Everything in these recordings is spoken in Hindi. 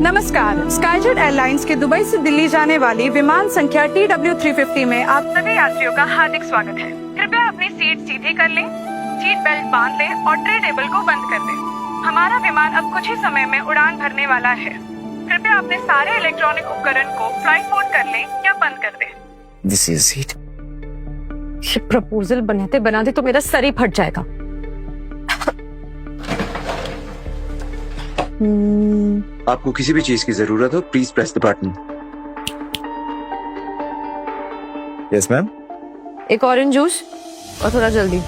नमस्कार, स्काईजेट एयरलाइंस के दुबई से दिल्ली जाने वाली विमान संख्या TW350 में आप सभी यात्रियों का हार्दिक स्वागत है। कृपया अपनी सीट सीधी कर लें, सीट बेल्ट बांध लें और ट्रे टेबल को बंद कर दें। हमारा विमान अब कुछ ही समय में उड़ान भरने वाला है। कृपया अपने सारे इलेक्ट्रॉनिक उपकरण को फ्लाइट मोड कर लें या बंद कर दें। This is it. ये प्रपोजल बनाते बनाते तो मेरा सर ही फट जाएगा। आपको किसी भी चीज की जरूरत हो please press the button. Yes ma'am. एक ऑरेंज जूस और थोड़ा जल्दी।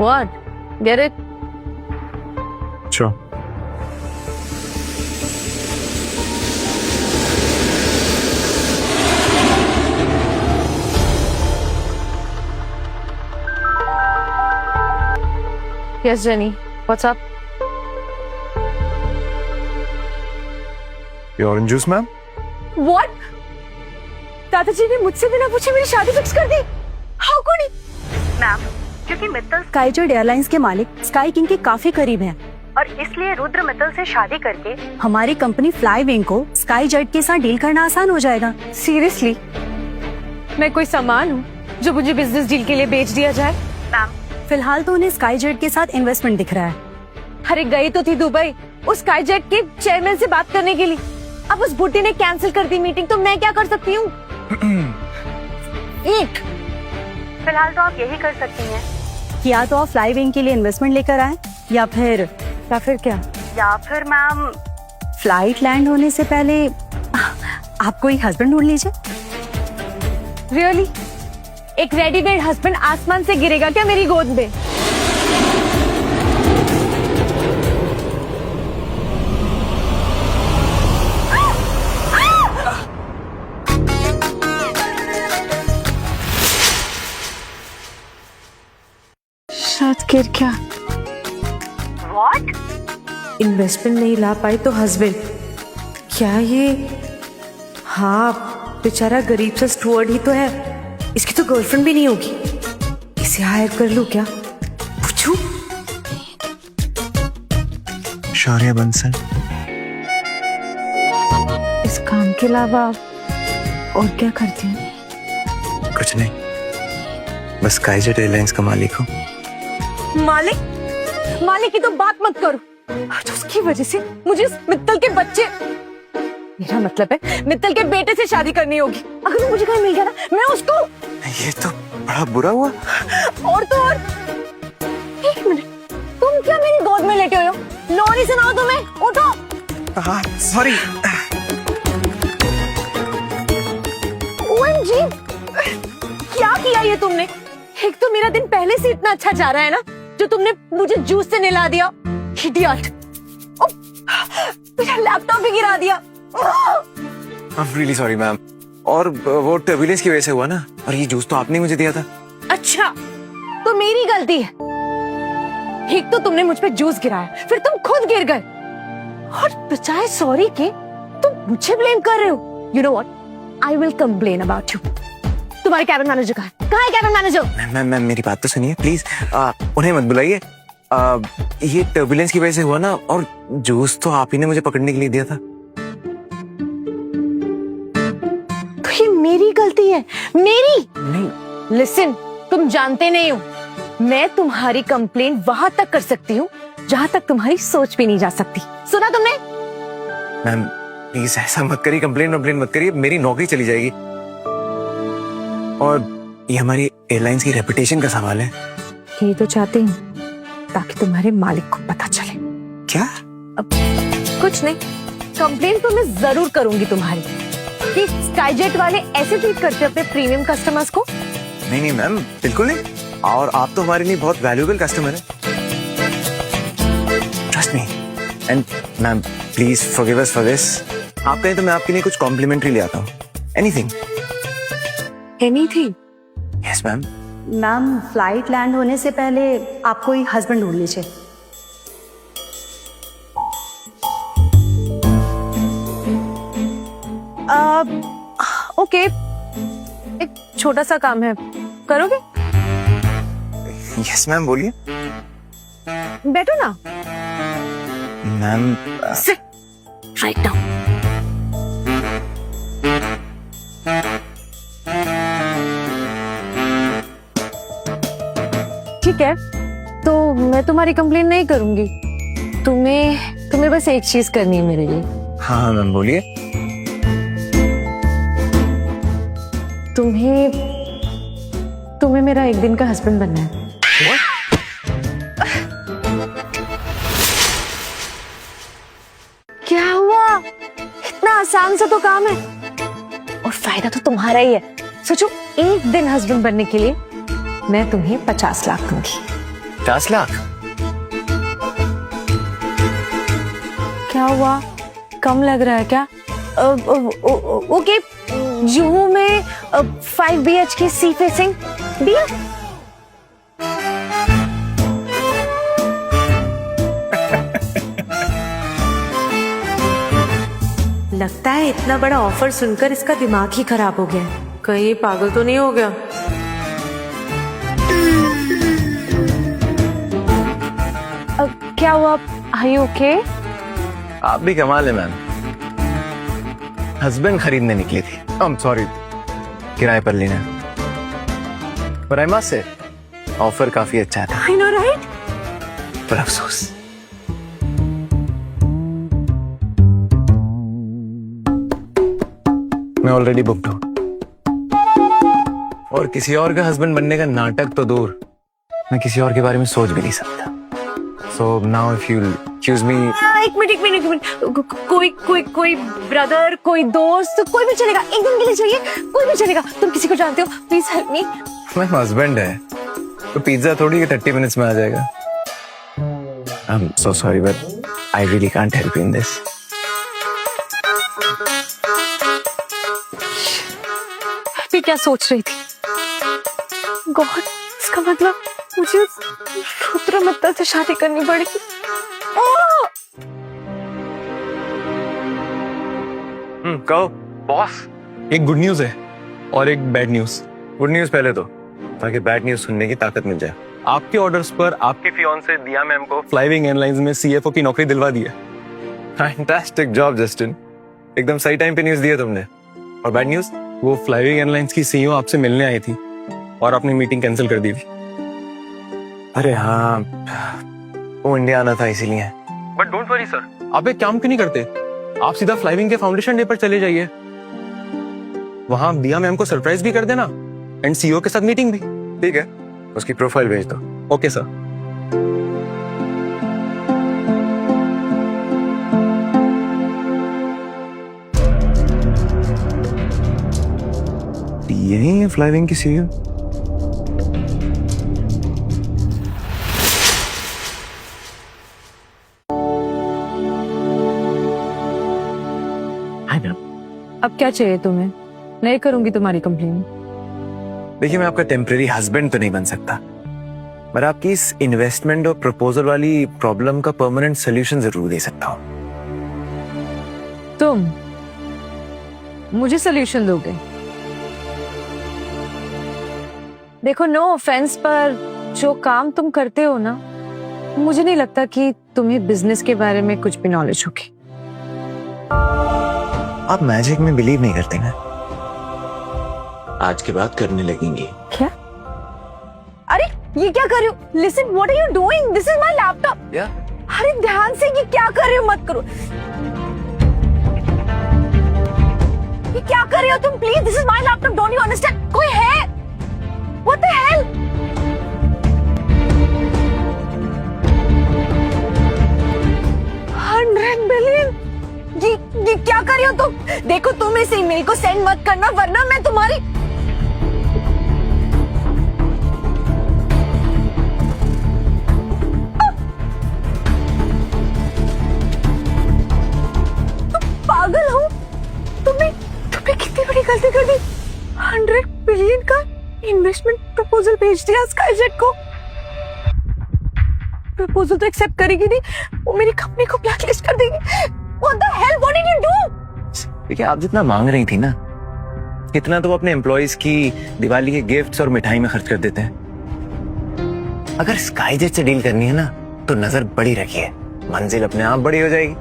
What? Get it? Sure. Yes, Jenny. What's up? ये ऑरेंज जूस मैम। What? दादाजी ने मुझसे बिना पूछे मेरी शादी फिक्स कर दी। How could he? मैम, क्योंकि मित्तल स्काईजेट एयरलाइंस के मालिक स्काई किंग के काफी करीब हैं और इसलिए रुद्र मित्तल से शादी करके हमारी कंपनी फ्लाई विंग को स्काईजेट के साथ डील करना आसान हो जाएगा। Seriously? मैं कोई सामान हूँ जो मुझे बिजनेस डील के लिए बेच दिया जाए? मैम, फिलहाल तो उन्हें स्काईजेट के साथ इन्वेस्टमेंट दिख रहा है। अरे गई तो थी दुबई उस स्काईजेट के चेयरमैन से बात करने के लिए। अब उस बुड्ढी ने कैंसिल कर दी मीटिंग, तो मैं क्या कर सकती हूँ? फिलहाल तो आप यही कर सकती हैं कि या तो आप फ्लाई विंग के लिए इन्वेस्टमेंट लेकर आए या फिर मैम फ्लाइट लैंड होने से पहले आप कोई हस्बैंड ढूंढ लीजिए। Really? एक रेडीमेड हस्बैंड आसमान से गिरेगा क्या मेरी गोद में? शायद गिर क्या? What? इन्वेस्टमेंट नहीं ला पाई तो हस्बैंड क्या? ये हाँ, बेचारा गरीब सा स्टुअर्ड ही तो है, इसकी तो गर्लफ्रेंड भी नहीं होगी। इसे हायर कर लूं क्या? पूछूं? शौर्य बंसल। इस काम के अलावा और क्या करती हूँ? कुछ नहीं, बस स्काईजेट एयरलाइंस का मालिक हूँ। मालिक की तो बात मत करो। तो उसकी वजह से मुझे इस मित्तल के बच्चे, मेरा मतलब है मित्तल के बेटे से शादी करनी होगी। अगर मुझे कहीं मिल गया ना, मैं उसको। ये तो बड़ा बुरा हुआ। और तो और, एक मिनट, तुम क्या मेरी गोद में लेटे हो? लोरी सुनाओ तुम्हें, उठो। हाँ सॉरी। OMG, क्या किया ये तुमने? एक तो मेरा दिन पहले से इतना अच्छा जा रहा है ना, जो तुमने मुझे जूस से नहला दिया। इडियट। मेरा लैपटॉप भी गिरा दिया। I'm really sorry ma'am. और वो टर्बुलेंस की वजह से हुआ ना, और ये जूस तो आपने मुझे दिया था। अच्छा, तो मेरी गलती है। एक तो तुमने मुझ पे जूस गिराया, फिर तुम खुद गिर गए, और बचाए सॉरी के तुम मुझे ब्लेम कर रहे हो। You know what? I will complain about you. तुम्हारे कैबिन मैनेजर कहाँ है? कहाँ है कैबिन मैनेजर? मैम मेरी बात तो सुनिए प्लीज। उन्हें मत बुलाइए। ये टर्बुलेंस की वजह से हुआ ना, और जूस तो आप ही ने मुझे पकड़ने के लिए दिया था। तो ये मेरी गलती है, मेरी नहीं। लिसन, तुम जानते नहीं हो, मैं तुम्हारी कंप्लेंट वहां तक कर सकती हूँ जहां तक तुम्हारी सोच भी नहीं जा सकती। सुना तुमने? मैम प्लीज ऐसा मत करिए, कंप्लेंट मत करिए, मेरी नौकरी चली जाएगी। और ये हमारी एयरलाइंस की रेपुटेशन का सवाल है। ये तो चाहती हूँ ताकि तुम्हारे मालिक को पता चले। क्या? अब कुछ नहीं, कंप्लेंट तो मैं जरूर करूंगी तुम्हारी कि स्काईजेट वाले ऐसे ट्रीट करते अपने प्रीमियम कस्टमर्स को। नहीं मैम, बिल्कुल नहीं। और आप तो हमारे लिए बहुत वैल्यूएबल कस्टमर है, trust me. And ma'am please forgive us for this. आप कहें तो मैं आपके लिए कुछ कॉम्प्लीमेंट्री ले आता हूँ। Anything. Yes ma'am. Ma'am, flight land होने से पहले आप कोई हस्बैंड ढूंढ लीजिए। ओके, एक छोटा सा काम है, करोगे? यस मैम, बोलिए। बैठो ना। Ma'am sit right now. ठीक है, तो मैं तुम्हारी कंप्लेन नहीं करूंगी। तुम्हें बस एक चीज करनी है मेरे लिए। हाँ मैम बोलिए। तुम्हें मेरा एक दिन का हस्बैंड बनना है। क्या हुआ? इतना आसान सा तो काम है और फायदा तो तुम्हारा ही है। सोचो, एक दिन हस्बैंड बनने के लिए मैं तुम्हें 50 लाख दूंगी। 50 लाख? क्या हुआ? कम लग रहा है क्या? ओके, जुहू में 5 BHK सी फेसिंग दिया। लगता है इतना बड़ा ऑफर सुनकर इसका दिमाग ही खराब हो गया है। कहीं पागल तो नहीं हो गया? क्या हुआ? Are you okay? आप भी कमाल है मैम, हस्बैंड खरीदने निकली थी। सॉरी, किराए पर लेना। पर आई मस्ट से ऑफर काफी अच्छा था। I know right. पर अफसोस मैं ऑलरेडी बुक्ड हूं और किसी और का हस्बैंड बनने का नाटक तो दूर, मैं किसी और के बारे में सोच भी नहीं सकता। So now if you choose me. एक मिनट। कोई ब्रदर, कोई दोस्त, कोई भी चलेगा। एक दिन के लिए चाहिए, कोई भी चलेगा। तुम किसी को जानते हो? Please help me. मैं हस्बैंड है तो पिज्जा थोड़ी कि 30 मिनट्स में आ जाएगा। I am so sorry but I really can't help you in this. मैं क्या सोच रही थी? गॉड, इसका मतलब मुझे रुद्र मित्तल से शादी करनी पड़ेगी। कहो बॉस। एक गुड न्यूज है और एक बैड न्यूज। गुड न्यूज पहले तो, ताकि बैड न्यूज सुनने की ताकत मिल जाए। आपके ऑर्डर्स पर आपके फियांसे दिया मैम को फ्लाइविंग एयरलाइंस में CFO की नौकरी दिलवा दी है। फैंटास्टिक जॉब जस्टिन, एकदम सही टाइम पे न्यूज दिया तुमने। और बैड न्यूज? वो फ्लाइविंग एयरलाइंस की CEO आपसे मिलने आई थी और आपने मीटिंग कैंसिल कर दी थी। अरे हाँ, वो इंडिया आना था इसीलिए। बट डोंट वरी सर, आप एक काम क्यों नहीं करते? आप सीधा फ्लाइविंग के फाउंडेशन डे पर चले जाइए। वहां आप दिया मैम को सरप्राइज भी कर देना एंड CEO के साथ मीटिंग भी। ठीक है, उसकी प्रोफाइल भेज दो। Okay sir. यही है फ्लाइविंग की CEO। अब क्या चाहिए तुम्हें? नहीं करूंगी तुम्हारी कंप्लेन। देखिए, मैं आपका टेम्परेरी हस्बैंड तो नहीं बन सकता, पर आपकी इस इन्वेस्टमेंट और प्रपोजल वाली प्रॉब्लम का परमानेंट सोल्यूशन जरूर दे सकता हूं। तुम मुझे सोल्यूशन दोगे? देखो, नो ऑफेंस, पर जो काम तुम करते हो ना, मुझे नहीं लगता कि तुम्हें बिजनेस के बारे में कुछ भी नॉलेज होगी। आप मैजिक में बिलीव नहीं करते ना? आज के बाद करने लगेंगे। क्या? अरे ये क्या कर रहे हो? Listen, what are you doing? This is my laptop. अरे ध्यान से, ये क्या कर रहे हो? मत करो। ये क्या कर रहे हो तुम? Please, this is my laptop, don't you understand? कोई है? What the hell? $100 बिलियन? ये क्या कर रही हो तुम? देखो, तुम इस ईमेल को सेंड मत करना, वरना मैं तुम्हारी पागल हो? तुमने कितनी बड़ी गलती कर दी। $100 बिलियन का इन्वेस्टमेंट प्रपोजल भेज दिया स्काईजेट को। प्रपोजल तो एक्सेप्ट करेगी नहीं, वो मेरी कंपनी को ब्लैकलिस्ट कर देगी। What the hell? What did you do? देखिए, आप जितना मांग रही थी ना, इतना तो वो अपने एम्प्लॉइज की दिवाली के गिफ्ट्स और मिठाई में खर्च कर देते हैं। अगर स्काईजेट से डील करनी है ना, तो नजर बड़ी रखिए, मंजिल अपने आप बड़ी हो जाएगी।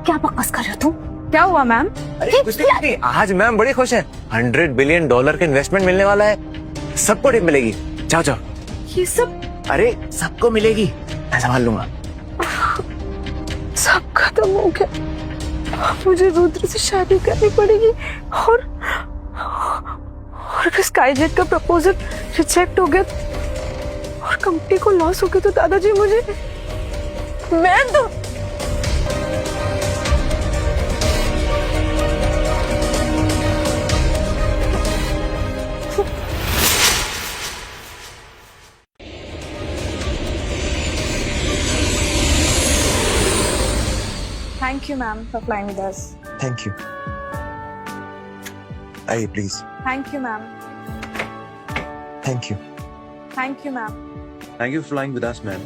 क्या बकवास कर रहे हो तुम? क्या हुआ मैम? अरे कुछ नहीं, आज मैम बड़ी खुश है। $100 बिलियन का इन्वेस्टमेंट मिलने वाला है। सबको टिप मिलेगी। जाओ जाओ। ये सब अरे सबको मिलेगी, मैं संभाल लूंगा। सब खत्म हो गया। मुझे रुद्र से शादी करनी पड़ेगी और अगर स्काईजेट का प्रपोजल रिजेक्ट हो गया और कंपनी को लॉस हो गया तो दादाजी मुझे, मैं तो Thank you, ma'am, for flying with us. Thank you. आइए please. Thank you, ma'am. Thank you. Thank you, ma'am. Thank you for flying with us, ma'am.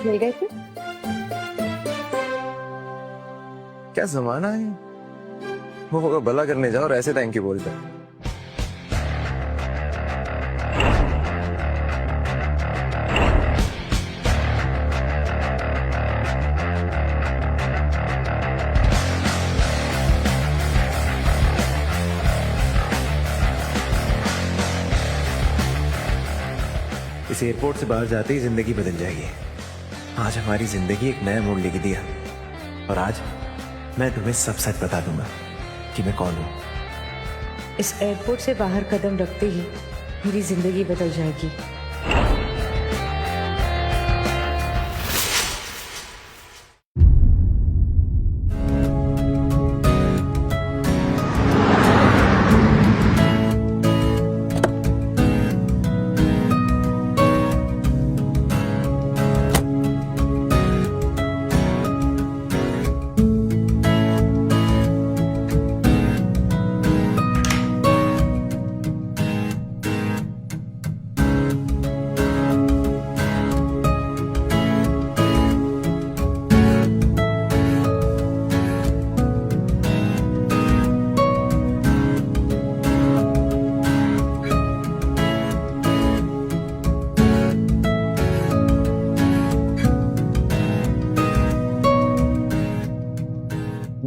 मिल गए थे? क्या जमाना है, वो होगा भला करने जाओ और ऐसे थैंक यू बोलते हैं। इस एयरपोर्ट से बाहर जाते ही जिंदगी बदल जाएगी। आज हमारी जिंदगी एक नया मोड़ लेके दिया और आज मैं तुम्हें सब सच बता दूंगा कि मैं कौन हूँ। इस एयरपोर्ट से बाहर कदम रखते ही मेरी जिंदगी बदल जाएगी।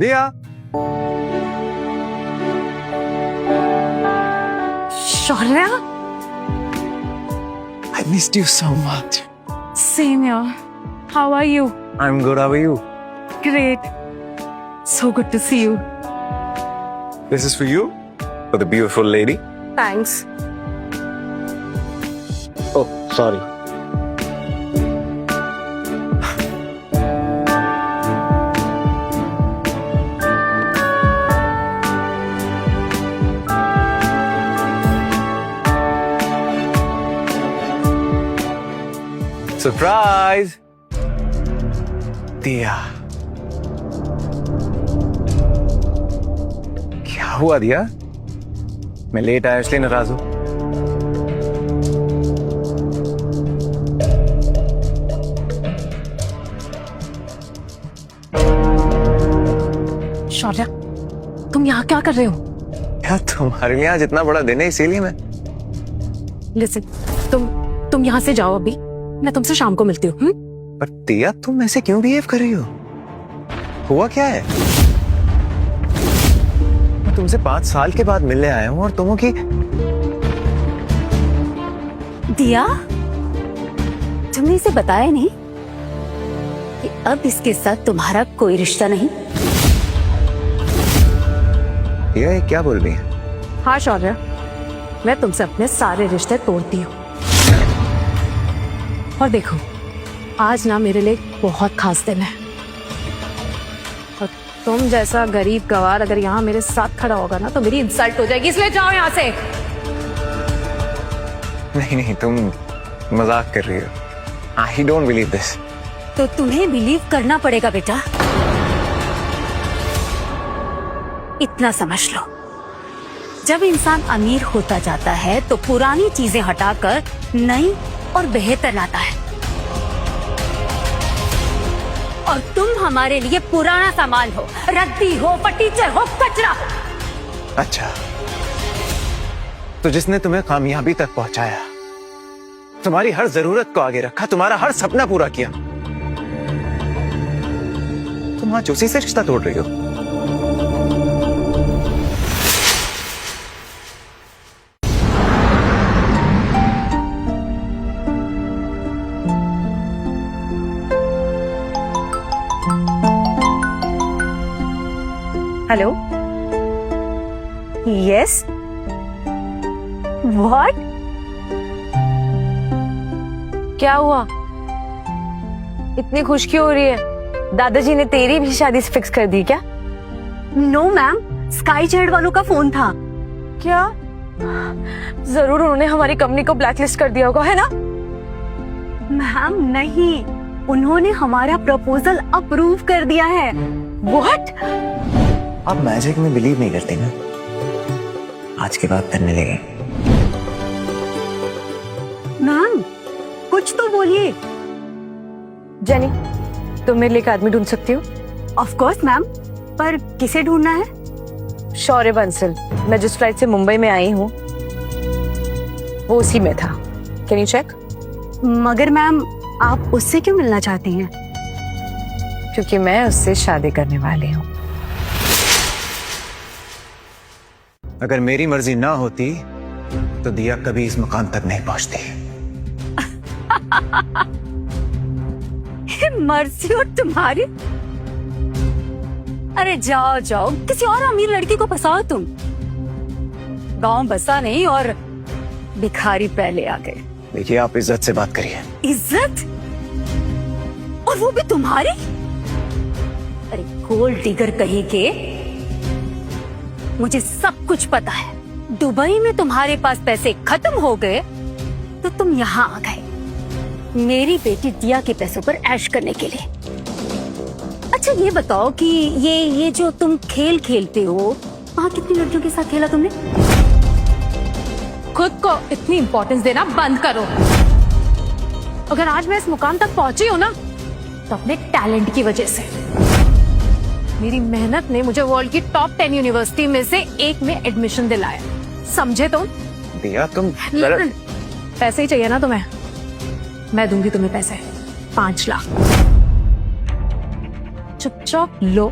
दिया, Shaurya? I missed you so much. Same here. How are you? I'm good. How are you? Great. So good to see you. This is for you, for the beautiful lady. Thanks. Oh, sorry. Surprise दिया। क्या हुआ दिया? मैं लेट आया इसलिए नाराज हूं? शौर्या, तुम यहाँ क्या कर रहे हो? यार तुम्हारे लिए आज इतना बड़ा दिन है इसीलिए मैं। लिसन, तुम यहाँ से जाओ अभी, मैं तुमसे शाम को मिलती हूँ। पर दिया तुम ऐसे क्यों बिहेव कर रही हो? हुआ क्या है? मैं तुमसे 5 साल के बाद मिलने आया हूँ और तुम हो कि दिया, तुमने इसे बताया नहीं कि अब इसके साथ तुम्हारा कोई रिश्ता नहीं? दिया ये क्या बोल रही है? हाँ शौर्या, मैं तुमसे अपने सारे रिश्ते तोड़ती हूँ। और देखो, आज ना मेरे लिए बहुत खास दिन है और तुम जैसा गरीब गवार अगर यहाँ मेरे साथ खड़ा होगा ना तो मेरी इंसल्ट हो जाएगी, इसलिए जाओ यहाँ से। नहीं, तुम मजाक कर रही हो। I don't believe this. तो तुम्हें बिलीव करना पड़ेगा बेटा। इतना समझ लो, जब इंसान अमीर होता जाता है तो पुरानी चीजें हटाकर नई और बेहतर लाता है, और तुम हमारे लिए पुराना सामान हो, रद्दी हो, फटीचर हो, कचरा हो। अच्छा, तो जिसने तुम्हें कामयाबी तक पहुंचाया तुम्हारी हर जरूरत को आगे रखा, तुम्हारा हर सपना पूरा किया। तुम आज उसी से रिश्ता तोड़ रही हो। Hello, yes, what? क्या हुआ? इतनी खुश क्यों हो रही है? दादाजी ने तेरी भी शादी फिक्स कर दी क्या? नो मैम, स्काई जेट वालों का फोन था। क्या? जरूर उन्होंने हमारी कंपनी को ब्लैकलिस्ट कर दिया होगा, है ना? मैम नहीं, उन्होंने हमारा प्रपोजल अप्रूव कर दिया है। व्हाट? आप मैजिक में बिलीव नहीं करती ना, आज के बाद करने लगे। मैम कुछ तो बोलिए। जेनी, तुम मेरे लिए एक आदमी ढूंढ सकती हो? ऑफ कोर्स मैम, पर किसे ढूंढना है? शौर्य बंसल, मैं जिस फ्लाइट से मुंबई में आई हूँ वो उसी में था। Can you check? मगर मैम आप उससे क्यों मिलना चाहती हैं? क्योंकि मैं उससे शादी करने वाली हूँ। अगर मेरी मर्जी ना होती तो दिया कभी इस मुकाम तक नहीं पहुंचती। मर्जी हो तुम्हारी। अरे जाओ जाओ, किसी और अमीर लड़की को फंसाओ तुम। गांव बसा नहीं और भिखारी पहले आ गए। देखिए, आप इज्जत से बात करिए। इज्जत? और वो भी तुम्हारी? अरे गोल्ड डिगर कहीं के, मुझे सब कुछ पता है। दुबई में तुम्हारे पास पैसे खत्म हो गए तो तुम यहाँ आ गए मेरी बेटी दिया के पैसों पर ऐश करने के लिए। अच्छा ये बताओ कि ये जो तुम खेल खेलते हो, वहाँ कितनी लड़कियों के साथ खेला तुमने? खुद को इतनी इंपॉर्टेंस देना बंद करो। अगर आज मैं इस मुकाम तक पहुंची हूँ ना, तो अपने टैलेंट की वजह से। मेरी मेहनत ने मुझे वर्ल्ड की टॉप 10 यूनिवर्सिटी में से एक में एडमिशन दिलाया, समझे तुम? दिया तुम पैसे ही चाहिए ना तुम्हें? मैं दूंगी तुम्हें पैसे, 5 लाख। चुपचाप लो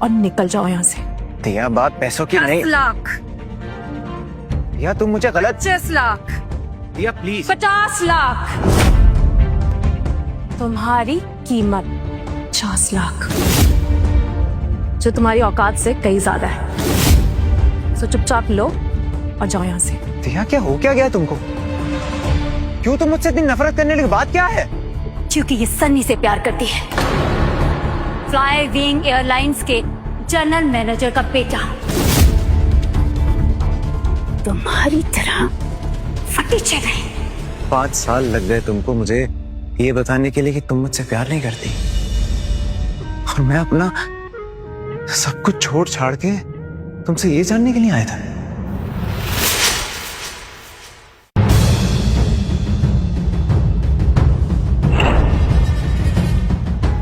और निकल जाओ यहाँ से। दिया, बात पैसों की 10 नहीं। लाख, दिया तुम मुझे गलत। 25 लाख, दिया प्लीज। 50 लाख। तुम्हारी कीमत 50 लाख, जो तुम्हारी औकात से कहीं ज्यादा है। सो चुपचाप लो और जाओ यहाँ से। दिया, क्या हो क्या गया तुमको? क्यों तुम मुझसे इतनी नफरत करने लगी? बात क्या है? क्योंकि ये सन्नी से प्यार करती है, फ्लाई विंग एयरलाइंस के जनरल मैनेजर का बेटा। तुम्हारी तरह फटी चले। 5 साल लग गए तुमको मुझे ये बताने के लिए कि तुम मुझसे प्यार नहीं करती, और मैं अपना सब कुछ छोड़ छाड़ के तुमसे ये जानने के लिए आया था।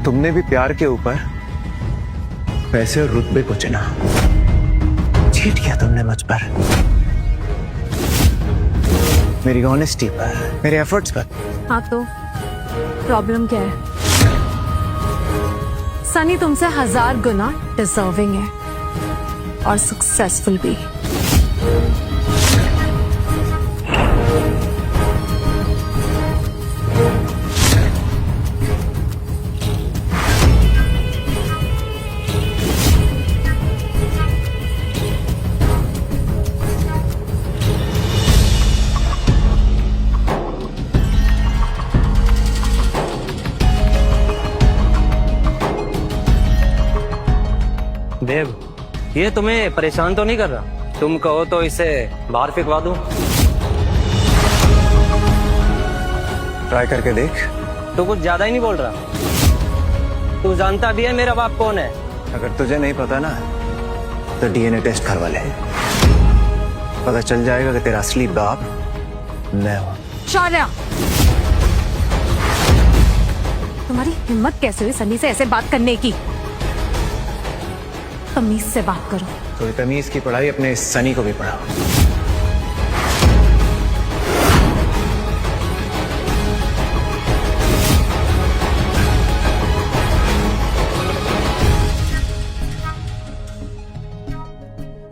तुमने भी प्यार के ऊपर पैसे और रुतबे को चुना। चीट किया तुमने मुझ पर, मेरी ऑनेस्टी पर, मेरे एफर्ट्स पर। हाँ तो प्रॉब्लम क्या है? सनी तुमसे 1000 गुना डिजर्विंग है और सक्सेसफुल भी। देव, ये तुम्हें परेशान तो नहीं कर रहा? तुम कहो तो इसे बाहर फेंकवा दूं? ट्राई करके देख। तू कुछ ज्यादा ही नहीं बोल रहा? तू जानता भी है मेरा बाप कौन है? अगर तुझे नहीं पता ना, तो डीएनए टेस्ट करवा ले, पता चल जाएगा कि तेरा असली बाप मैं हूं। शौर्य, तुम्हारी हिम्मत कैसे हुई सनी से ऐसे बात करने की? तमीज से बात करो। थोड़ी तमीज की पढ़ाई अपने इस सनी को भी पढ़ाओ।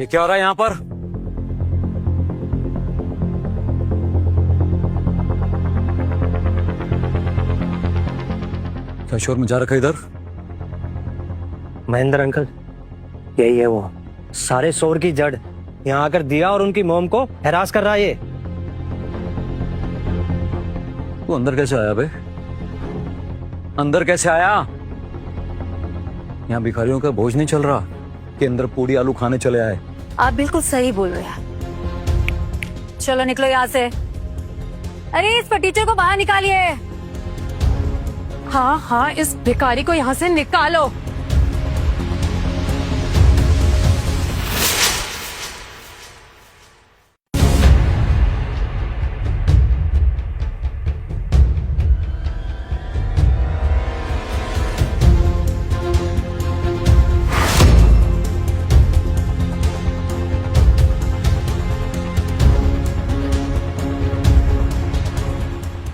ये क्या हो रहा है यहाँ पर? क्या शोर मचा रखा इधर? महेंद्र अंकल, यही है वो सारे शोर की जड़। यहाँ आकर दिया और उनकी मोम को हैरास कर रहा है ये। तू अंदर कैसे आया बे? अंदर कैसे आया? यहाँ भिखारियों का भोज नहीं चल रहा कि अंदर पूड़ी आलू खाने चले आए? आप बिल्कुल सही बोल रहे हैं। चलो निकलो यहाँ से। अरे इस टीचर को बाहर निकालिए। हाँ हाँ, इस भिखारी को यहाँ से निकालो।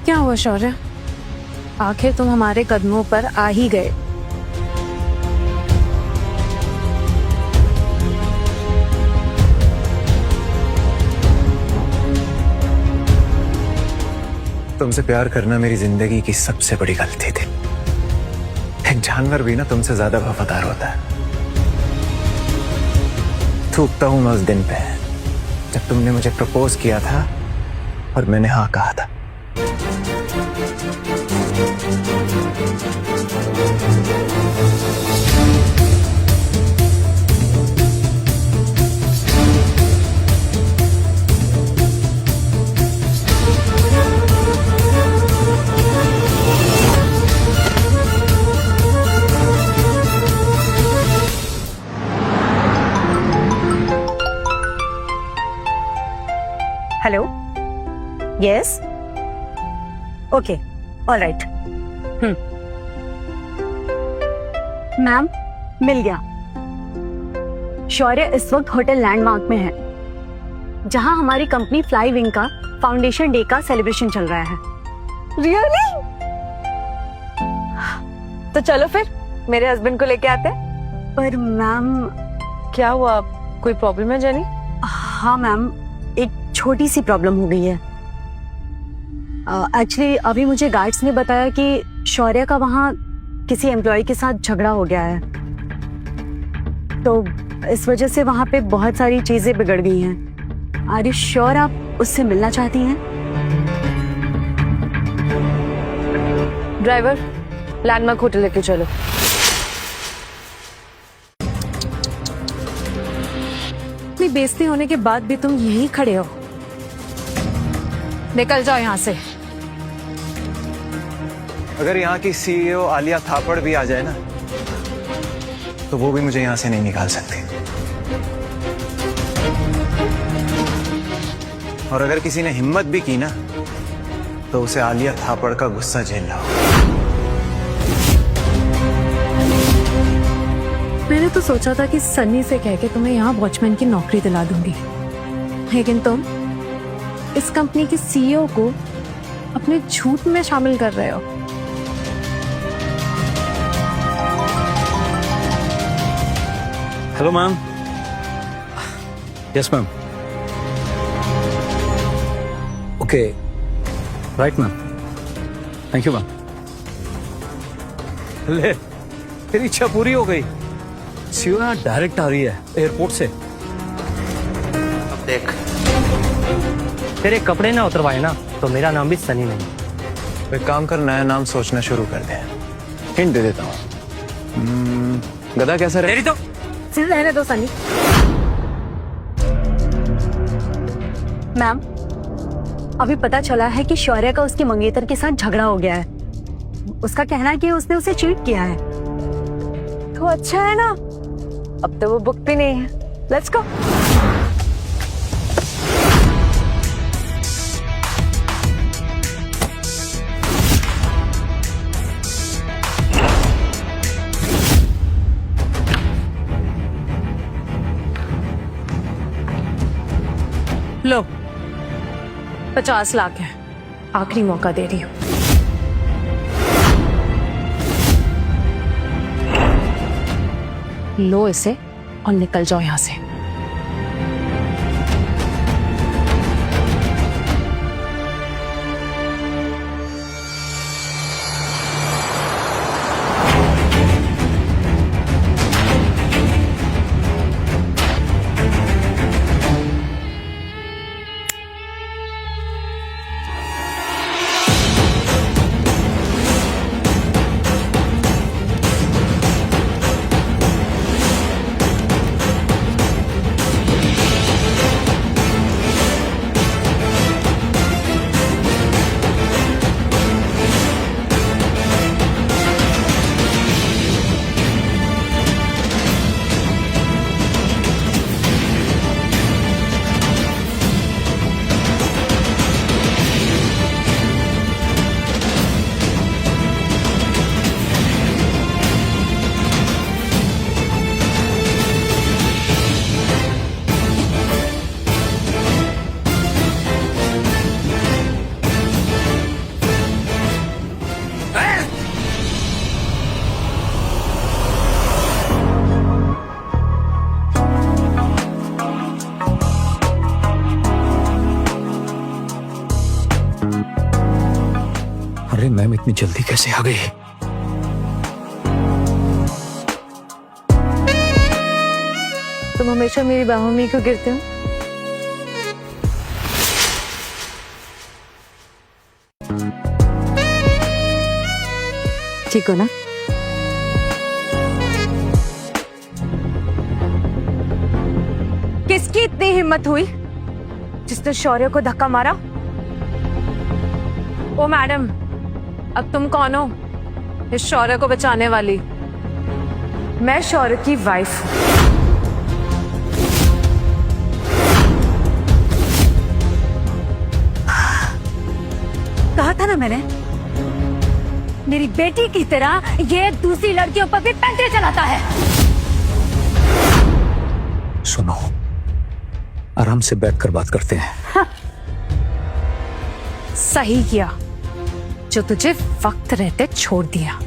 क्या हुआ शौर्य? आखिर तुम हमारे कदमों पर आ ही गए। तुमसे प्यार करना मेरी जिंदगी की सबसे बड़ी गलती थी। एक जानवर भी ना तुमसे ज्यादा वफादार होता है। थूकता हूं मैं उस दिन पे जब तुमने मुझे प्रपोज किया था और मैंने हाँ कहा था। Hello, yes, okay, all right. Ma'am, मिल गया। शौर्य इस वक्त होटल लैंडमार्क में है, जहां हमारी कंपनी फ्लाई विंग का फाउंडेशन डे का सेलिब्रेशन चल रहा है। रियली? तो चलो फिर मेरे हस्बैंड को लेके आते हैं। पर मैम, क्या हुआ, कोई प्रॉब्लम है जेनी? हाँ मैम, एक छोटी सी प्रॉब्लम हो गई है। एक्चुअली अभी मुझे गार्ड्स ने बताया कि शौर्य का वहाँ किसी एम्प्लॉय के साथ झगड़ा हो गया है, तो इस वजह से वहाँ पे बहुत सारी चीजें बिगड़ गई हैं। आर यू श्योर आप उससे मिलना चाहती हैं? ड्राइवर, लैंडमार्क होटल लेके चलो। इतनी बेइज्जती होने के बाद भी तुम यहीं खड़े हो। निकल जाओ यहाँ से। अगर यहाँ की सीईओ आलिया थापड़ भी आ जाए ना, तो वो भी मुझे यहाँ से नहीं निकाल सकती। और अगर किसी ने हिम्मत भी की ना, तो उसे आलिया थापड़ का गुस्सा झेलना होगा। मैंने तो सोचा था कि सन्नी से कह के तुम्हें यहाँ वॉचमैन की नौकरी दिला दूंगी, लेकिन तुम इस कंपनी की सीईओ को अपने झूठ में शामिल कर रहे हो। Hello ma'am. Yes ma'am. Okay, right ma'am, thank you ma'am. ले, तेरी इच्छा पूरी हो गई। सीईओ यहाँ डायरेक्ट आ रही है एयरपोर्ट से। अब देख, तेरे कपड़े ना उतरवाए ना तो मेरा नाम भी सनी नहीं। तो एक काम कर, नया नाम सोचना शुरू कर दे। हिंट दे देता हूँ। गधा कैसा रहे? तेरी तो सिर्फ रहने दो सनी। मैम, अभी पता चला है कि शौर्य का उसके मंगेतर के साथ झगड़ा हो गया है। उसका कहना है कि उसने उसे चीट किया है। तो अच्छा है ना, अब तो वो बुक भी नहीं है। Let's go. लो, 50 लाख है, आखिरी मौका दे रही हूँ। लो इसे और निकल जाओ यहाँ से। अरे मैम इतनी जल्दी कैसे आ गई? तुम हमेशा मेरी बाहों में क्यों गिरते हो? ठीक हो ना? किसकी इतनी हिम्मत हुई जिसने शौर्य को धक्का मारा? ओ मैडम, अब तुम कौन हो इस शौर्य को बचाने वाली? मैं शौर्य की वाइफ हूं। कहा था ना मैंने, मेरी बेटी की तरह ये दूसरी लड़कियों पर भी पैंतरे चलाता है। सुनो, आराम से बैठकर बात करते हैं। हाँ। सही किया जो तुझे वक्त रहते छोड़ दिया।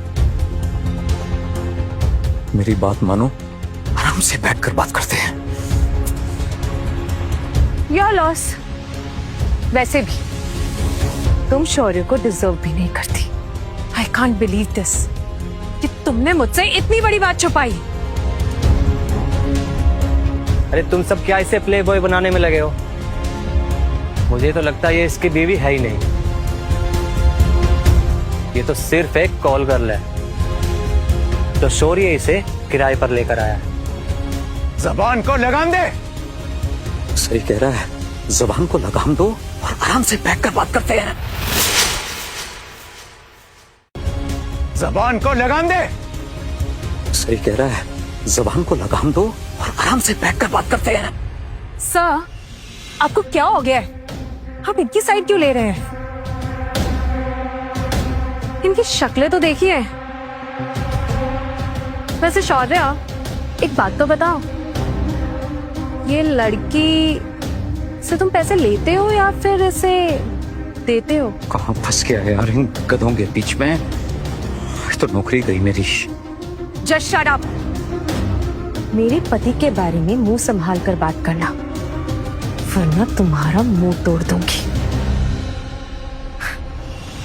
मेरी बात मानो, आराम से बैठकर बात करते हैं। Your loss. वैसे भी तुम शौर्य को डिजर्व भी नहीं करती। आई कांट बिलीव दिस कि तुमने मुझसे इतनी बड़ी बात छुपाई। अरे तुम सब क्या इसे प्ले बॉय बनाने में लगे हो? मुझे तो लगता है ये इसकी बीवी है ही नहीं। ये तो सिर्फ एक कॉल गर्ल है। तो शौर्य इसे किराए पर लेकर आया। जबान को लगाम दे। सही कह रहा है, जबान को लगाम दो और आराम से बैठकर बात करते हैं। जबान को लगाम दे। सही कह रहा है, जबान को लगाम दो और आराम से बैठकर बात करते हैं। सर, आपको क्या हो गया है? आप इनकी साइड क्यों ले रहे हैं? इनकी शक्लें तो देखिए। वैसे शौर्य, एक बात तो बताओ, ये लड़की से तुम पैसे लेते हो या फिर इसे देते हो? कहाँ फंस गया है यार इन गधों के बीच में? तो नौकरी गई मेरी। Just shut up. मेरे पति के बारे में मुंह संभाल कर बात करना, वरना तुम्हारा मुंह तोड़ दूंगी।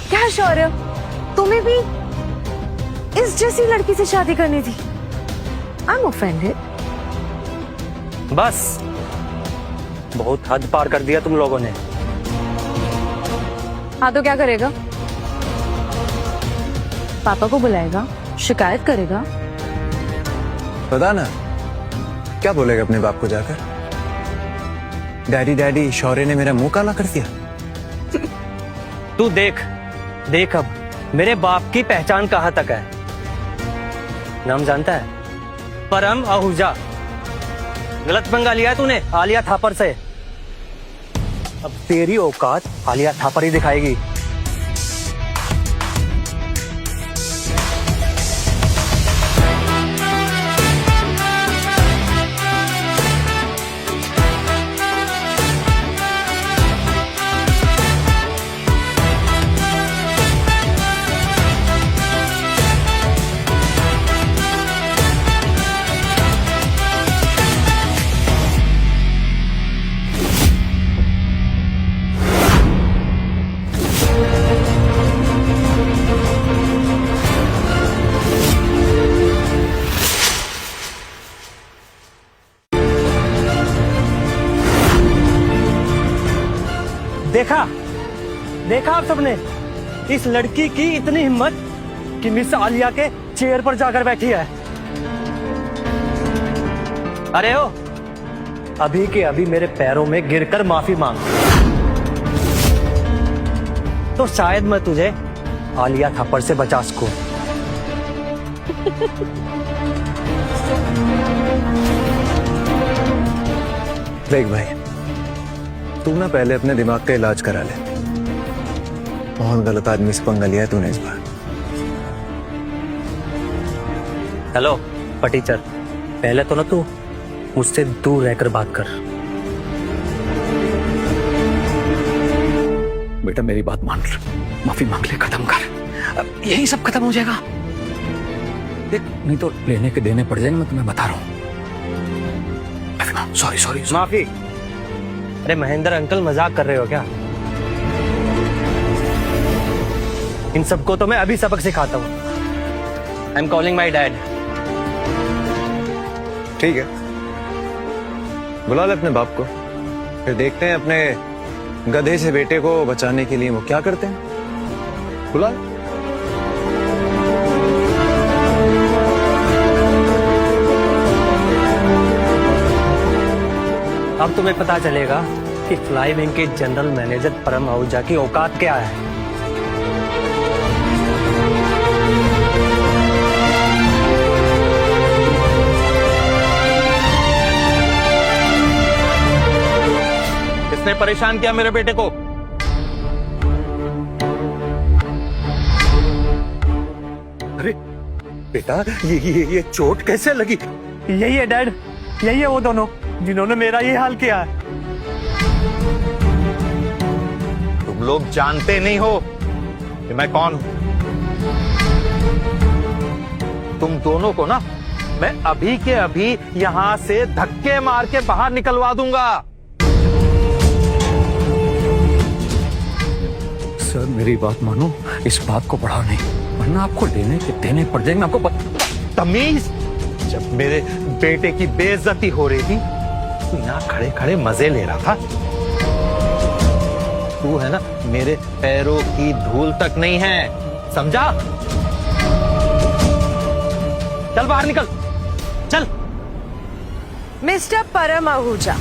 क्या शौर्य, तुम्हें भी इस जैसी लड़की से शादी करनी थी? I am offended. बस, बहुत हद पार कर दिया तुम लोगों ने। हाँ तो क्या करेगा? पापा को बुलाएगा, शिकायत करेगा? पता ना क्या बोलेगा अपने बाप को जाकर। डैडी डैडी, शौर्य ने मेरा मुंह काला कर दिया। तू देख देख अब मेरे बाप की पहचान कहाँ तक है। नाम जानता है? परम आहूजा। गलत पंगा लिया है तूने आलिया थापर से। अब तेरी औकात आलिया थापर ही दिखाएगी। देखा देखा आप सबने इस लड़की की इतनी हिम्मत कि मिस आलिया के चेयर पर जाकर बैठी है। अरे हो, अभी के अभी मेरे पैरों में गिरकर माफी मांग, तो शायद मैं तुझे आलिया थप्पड़ से बचा सकूं। देख भाई, तू ना पहले अपने दिमाग का इलाज करा ले। बहुत गलत आदमी से पंगा लिया है तूने इस बार। हेलो पटीचर, पहले तो ना तू मुझसे दूर रहकर बात कर। बेटा मेरी बात मान ले, माफी मांग ले, खत्म कर। अब यही सब खत्म हो जाएगा। देख, नहीं तो लेने के देने पड़ जाएंगे, मैं तुम्हें बता रहा हूँ। Sorry sorry. माफी? अरे महेंद्र अंकल, मजाक कर रहे हो क्या? इन सबको तो मैं अभी सबक सिखाता हूँ। I am calling my dad. ठीक है, बुला ले अपने बाप को, फिर देखते हैं अपने गधे से बेटे को बचाने के लिए वो क्या करते हैं। बुला ले। अब तुम्हें पता चलेगा कि फ्लाई विंग के जनरल मैनेजर परम आहूजा की औकात क्या है। किसने परेशान किया मेरे बेटे को? अरे बेटा, ये चोट कैसे लगी? यही है डैड, यही है वो दोनों जिन्होंने मेरा ये हाल किया है। तुम लोग जानते नहीं हो कि मैं कौन हूं। तुम दोनों को ना मैं अभी के अभी यहां से धक्के मार के बाहर निकलवा दूंगा। सर मेरी बात मानो, इस बात को बढ़ाओ नहीं, वरना आपको देने पड़ जाएंगे। आपको तमीज, जब मेरे बेटे की बेइज्जती हो रही थी तू यहाँ खड़े खड़े मजे ले रहा था। तू है ना मेरे पैरों की धूल तक नहीं है, समझा? चल बाहर निकल, चल। मिस्टर परम आहूजा,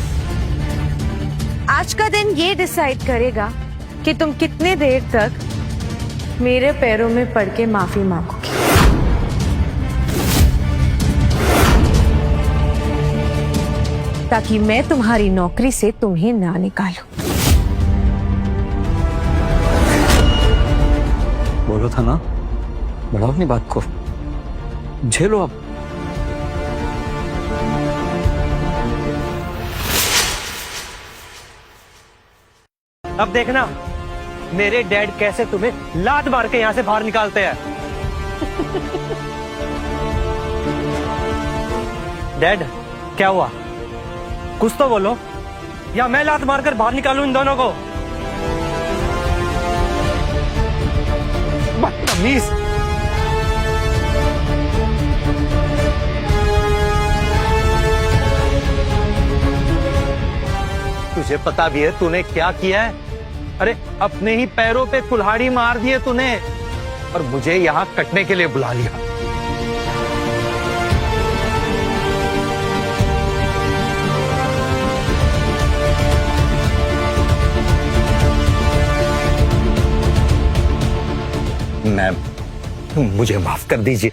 आज का दिन ये डिसाइड करेगा कि तुम कितने देर तक मेरे पैरों में पड़ के माफी मांगोगे। ताकि मैं तुम्हारी नौकरी से तुम्हें ना निकालूं। बोलो था ना, बढ़ाओ अपनी बात को, झेलो अब। अब देखना मेरे डैड कैसे तुम्हें लात मार के यहां से बाहर निकालते हैं। डैड, क्या हुआ? कुछ तो बोलो, या मैं लात मारकर बाहर निकालूं इन दोनों को। बदतमीज। तुझे पता भी है तूने क्या किया है? अरे अपने ही पैरों पे कुल्हाड़ी मार दिए तूने, और मुझे यहां कटने के लिए बुला लिया। मैम, मुझे माफ कर दीजिए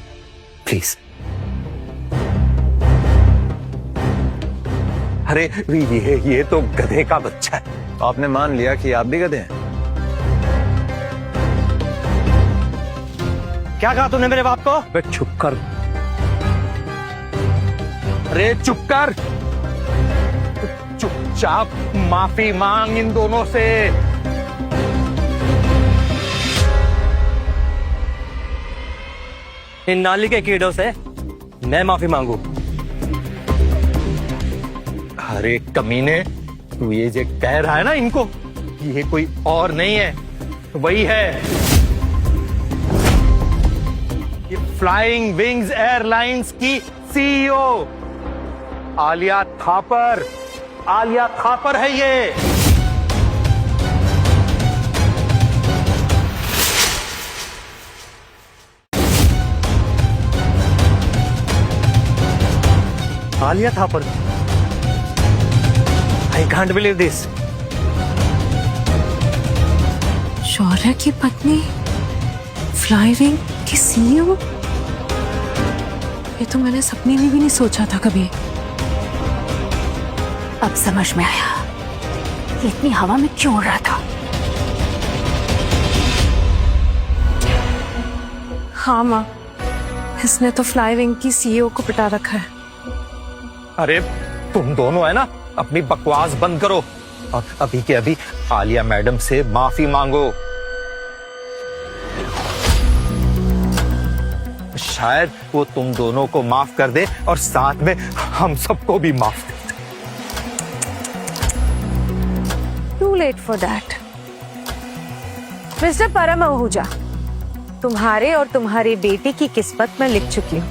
प्लीज। अरे ये तो गधे का बच्चा है। आपने मान लिया कि आप भी गधे हैं। क्या कहा तूने मेरे बाप को? बे चुप कर। अरे चुप कर, चुपचाप माफी मांग इन दोनों से। इन नाली के कीड़ों से मैं माफी मांगू? अरे कमीने, तू ये जो कह रहा है ना इनको, ये कोई और नहीं है, वही है ये फ्लाइंग विंग्स एयरलाइंस की सीईओ आलिया थापर। आलिया थापर है ये। Alia Thapar? I can't believe this. Shaurya की पत्नी फ्लाई विंग की सीईओ? ये तो मैंने सपने में भी नहीं सोचा था कभी। अब समझ में आया ये इतनी हवा में क्यों उड़ रहा था। हाँ माँ, इसने तो फ्लाई विंग की सीईओ को पिटा रखा है। अरे तुम दोनों है ना, अपनी बकवास बंद करो और अभी के अभी आलिया मैडम से माफी मांगो। शायद वो तुम दोनों को माफ कर दे और साथ में हम सबको भी माफ कर दे। Too late for that. Mister परम आहूजा, तुम्हारे और तुम्हारी बेटी की किस्मत मैं लिख चुकी हूँ।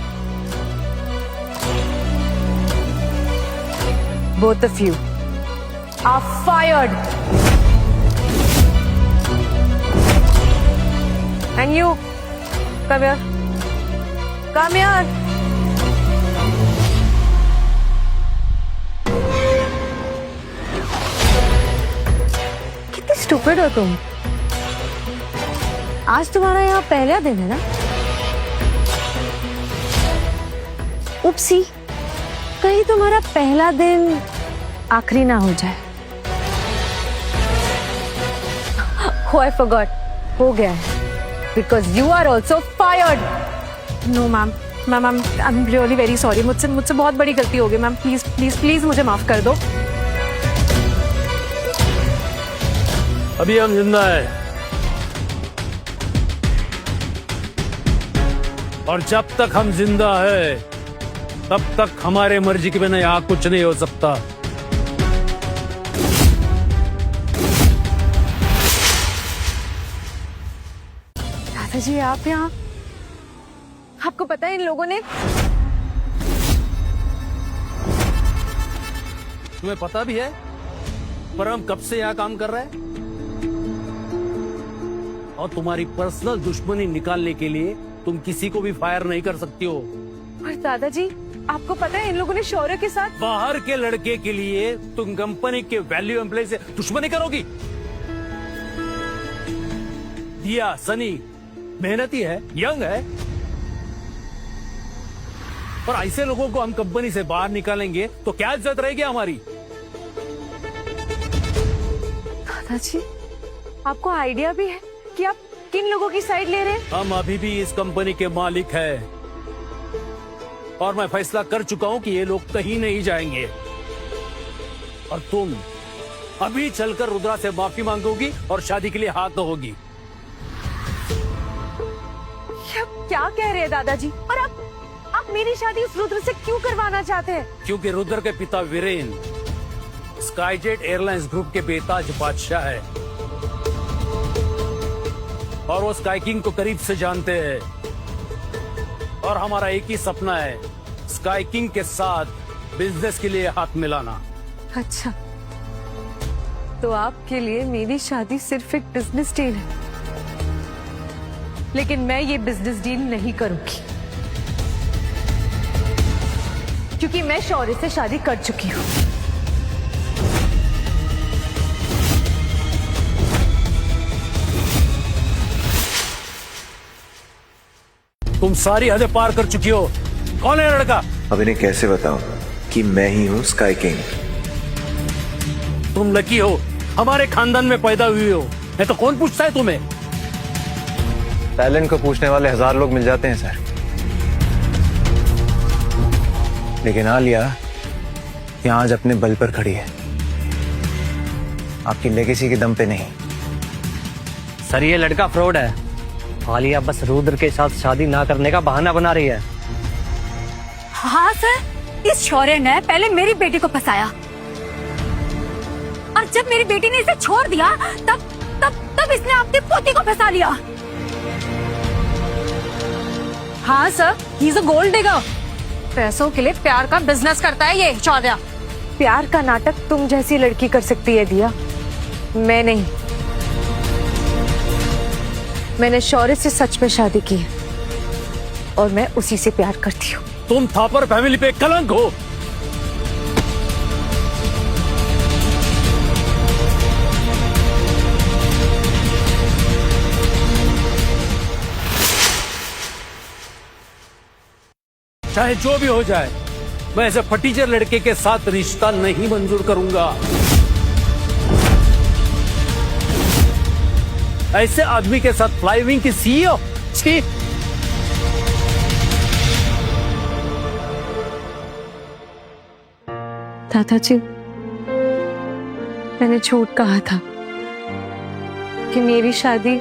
Both of you are fired. And you, come here. Come here. कितनी स्टूपिड हो तुम। आज तुम्हारा यहाँ पहला दिन है ना? उपसी, कहीं तुम्हारा पहला दिन आखिरी ना हो जाए। Oh, I forgot. हो गया है। Because you are also fired. No ma'am, ma'am I am really very sorry. मुझसे बहुत बड़ी गलती हो गई मैम। प्लीज प्लीज प्लीज मुझे माफ कर दो। अभी हम जिंदा है और जब तक हम जिंदा है तब तक हमारे मर्जी के बिना यहाँ कुछ नहीं हो सकता। दादाजी आप यहाँ, आपको पता है इन लोगों ने, तुम्हें पता भी है पर हम कब से यहाँ काम कर रहे हैं और तुम्हारी पर्सनल दुश्मनी निकालने के लिए तुम किसी को भी फायर नहीं कर सकती हो। और दादाजी आपको पता है इन लोगों ने शौर्य के साथ, बाहर के लड़के के लिए तुम कंपनी के वैल्यू एम्प्लॉय से दुश्मनी करोगी? दिया सनी मेहनती है, यंग है, और ऐसे लोगों को हम कंपनी से बाहर निकालेंगे तो क्या इज्जत रहेगी हमारी? दादाजी आपको आइडिया भी है कि आप किन लोगों की साइड ले रहे हैं? हम अभी भी इस कंपनी के मालिक हैं और मैं फैसला कर चुका हूं कि ये लोग कहीं नहीं जाएंगे और तुम अभी चलकर रुद्रा से माफी मांगोगी और शादी के लिए हाथ धोगी। क्या कह रहे हैं दादाजी? और आप मेरी शादी उस रुद्र से क्यों करवाना चाहते हैं? क्योंकि रुद्र के पिता वीरेन स्काईजेट एयरलाइंस ग्रुप के बेताज बादशाह है और वो स्काई किंग को करीब से जानते हैं और हमारा एक ही सपना है, स्काई किंग के साथ बिजनेस के लिए हाथ मिलाना। अच्छा, तो आपके लिए मेरी शादी सिर्फ एक बिजनेस डील है, लेकिन मैं ये बिजनेस डील नहीं करूंगी क्योंकि मैं शौर्य से शादी कर चुकी हूँ। तुम सारी हदें पार कर चुकी हो। कौन है लड़का? अब इन्हें कैसे बताऊं कि मैं ही हूँ स्काई किंग? तुम लकी हो, हमारे खानदान में पैदा हुई हो, नहीं तो कौन पूछता है तुम्हें? टैलेंट को पूछने वाले 1000 लोग मिल जाते हैं सर, लेकिन आलिया यहाँ आज अपने बल पर खड़ी है, आपकी लेगेसी के दम पे नहीं। सर ये लड़का फ्रॉड है। आलिया बस रुद्र के साथ शादी ना करने का बहाना बना रही है। हाँ सर, इस शौर्य ने पहले मेरी बेटी को फंसाया और जब मेरी बेटी ने इसे छोड़ दिया तब तब तब इसने अपनी पोती को फंसा लिया। हाँ sir, he is a gold digger. पैसों के लिए प्यार का बिजनेस करता है ये शौर्य। प्यार का नाटक तुम जैसी लड़की कर सकती है दिया, मैं नहीं। मैंने शौर्य से सच में शादी की है और मैं उसी से प्यार करती हूँ। तुम थापर फैमिली पे कलंक हो। चाहे जो भी हो जाए, मैं ऐसे फटीचर लड़के के साथ रिश्ता नहीं मंजूर करूंगा। ऐसे आदमी के साथ फ्लाईविंग की सीईओ? छी! दादाजी, मैंने झूठ कहा था कि मेरी शादी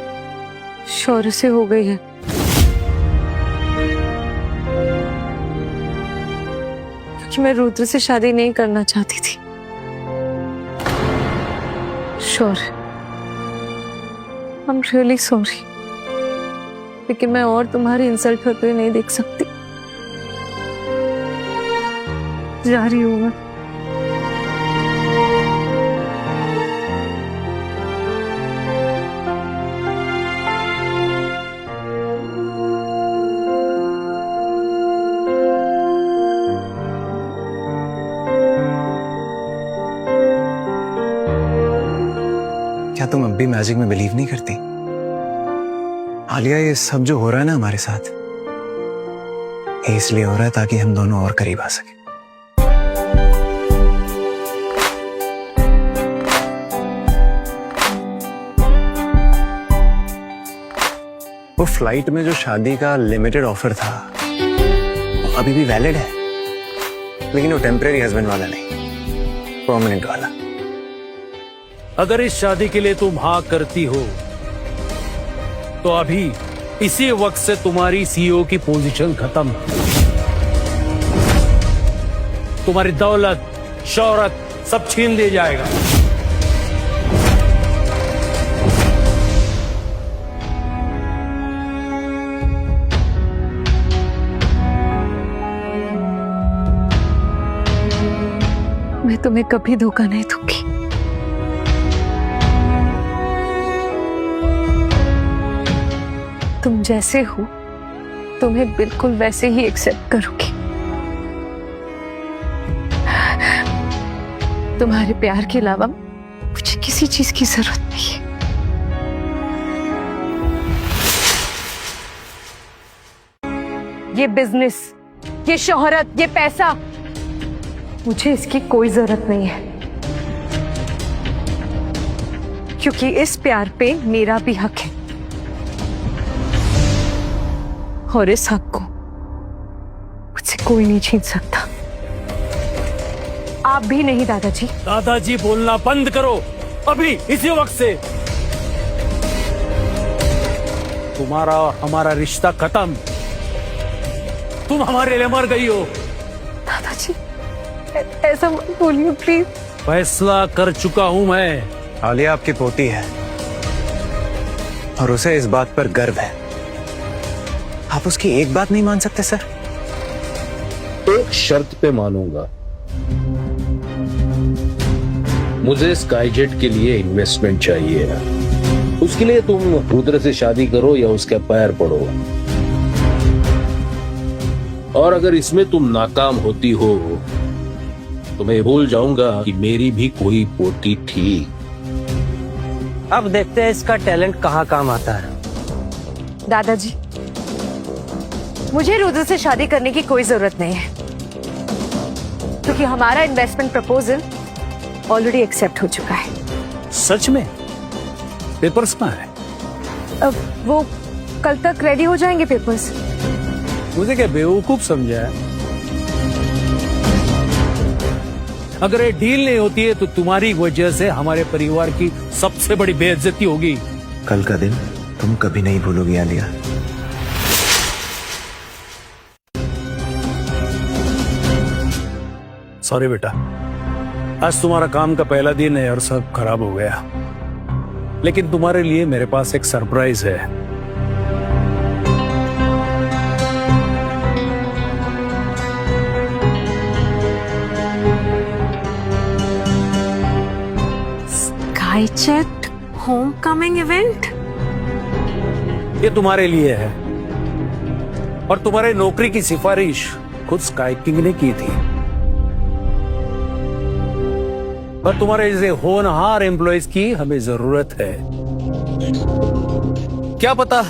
शौर्य से हो गई है। क्योंकि मैं रुद्र से शादी नहीं करना चाहती थी। शौर्य, I'm really sorry. लेकिन मैं और तुम्हारी इंसल्ट होते हुए नहीं देख सकती। जा रही हूँ मैं। क्या तुम अब भी मैजिक में बिलीव नहीं करती? आलिया, ये सब जो हो रहा है ना हमारे साथ, ये इसलिए हो रहा है ताकि हम दोनों और करीब आ सके। वो फ्लाइट में जो शादी का लिमिटेड ऑफर था वो अभी भी वैलिड है, लेकिन वो टेम्परेरी हस्बैंड वाला नहीं, परमानेंट वाला। अगर इस शादी के लिए तुम हाँ करती हो तो अभी इसी वक्त से तुम्हारी सीईओ की पोजीशन खत्म। तुम्हारी दौलत, शोहरत सब छीन लिया जाएगा। मैं तुम्हें कभी धोखा नहीं दूंगी। तुम जैसे हो तुम्हें बिल्कुल वैसे ही एक्सेप्ट करूंगी। तुम्हारे प्यार के अलावा मुझे किसी चीज की जरूरत नहीं है। ये बिजनेस, ये शोहरत, ये पैसा, मुझे इसकी कोई जरूरत नहीं है, क्योंकि इस प्यार पे मेरा भी हक है और इस हक को मुझसे कोई नहीं छीन सकता। आप भी नहीं दादाजी। दादाजी बोलना बंद करो अभी, इसी वक्त से। तुम्हारा और हमारा रिश्ता खत्म। तुम हमारे लिए मर गई हो। दादाजी ऐसा मत बोलिए प्लीज। फैसला कर चुका हूं मैं। आलिया आपकी पोती है और उसे इस बात पर गर्व है। आप उसकी एक बात नहीं मान सकते सर? एक शर्त पे मानूंगा। मुझे स्काईजेट के लिए इन्वेस्टमेंट चाहिए। उसके लिए तुम रुद्र से शादी करो या उसके पैर पड़ो, और अगर इसमें तुम नाकाम होती हो तो मैं भूल जाऊंगा कि मेरी भी कोई पोती थी। अब देखते हैं इसका टैलेंट कहाँ काम आता है। दादाजी मुझे रुद्र से शादी करने की कोई जरूरत नहीं है, क्योंकि हमारा इन्वेस्टमेंट प्रपोजल ऑलरेडी एक्सेप्ट हो चुका है। सच में? पेपर्स कहाँ है? अब वो कल तक रेडी हो जाएंगे पेपर्स। मुझे क्या बेवकूफ समझा है? अगर ये डील नहीं होती है तो तुम्हारी वजह से हमारे परिवार की सबसे बड़ी बेइज्जती होगी। कल का दिन तुम कभी नहीं भूलोगी आलिया। सॉरी बेटा, आज तुम्हारा काम का पहला दिन है और सब खराब हो गया, लेकिन तुम्हारे लिए मेरे पास एक सरप्राइज है। स्काईजेट होम कमिंग इवेंट? ये तुम्हारे लिए है, और तुम्हारे नौकरी की सिफारिश खुद स्काई किंग ने की थी, और तुम्हारे जैसे होनहार एम्प्लॉयज की हमें जरूरत है। क्या पता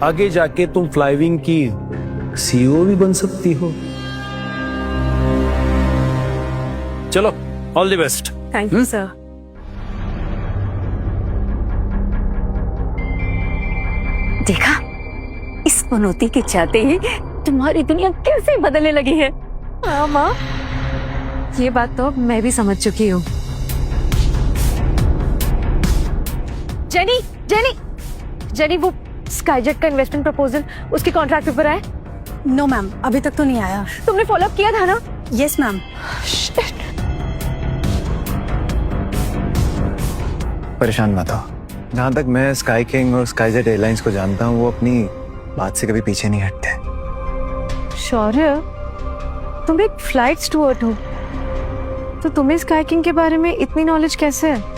आगे जाके तुम फ्लाईविंग की सीईओ भी बन सकती हो। चलो, all the best. Thank you sir. देखा, इस पनौती के चाहते ही तुम्हारी दुनिया कैसे बदलने लगी है। हाँ माँ, ये बात तो अब मैं भी समझ चुकी हूँ। जेनी, जेनी, जेनी, वो स्काईजेट का इन्वेस्टमेंट प्रपोजल, उसके कॉन्ट्रैक्ट पेपर आए? नो मैम, अभी तक तो नहीं आया। तुमने फॉलोअप किया था ना? Yes ma'am. परेशान मत हो, जहां तक मैं स्काई किंग और स्काईजेट एयरलाइंस को जानता हूँ, वो अपनी बात से कभी पीछे नहीं हटते। शौर्य, तुम एक फ्लाइट स्टूअर्ड हो, तो तुम्हें स्काई किंग के बारे में इतनी नॉलेज कैसे है?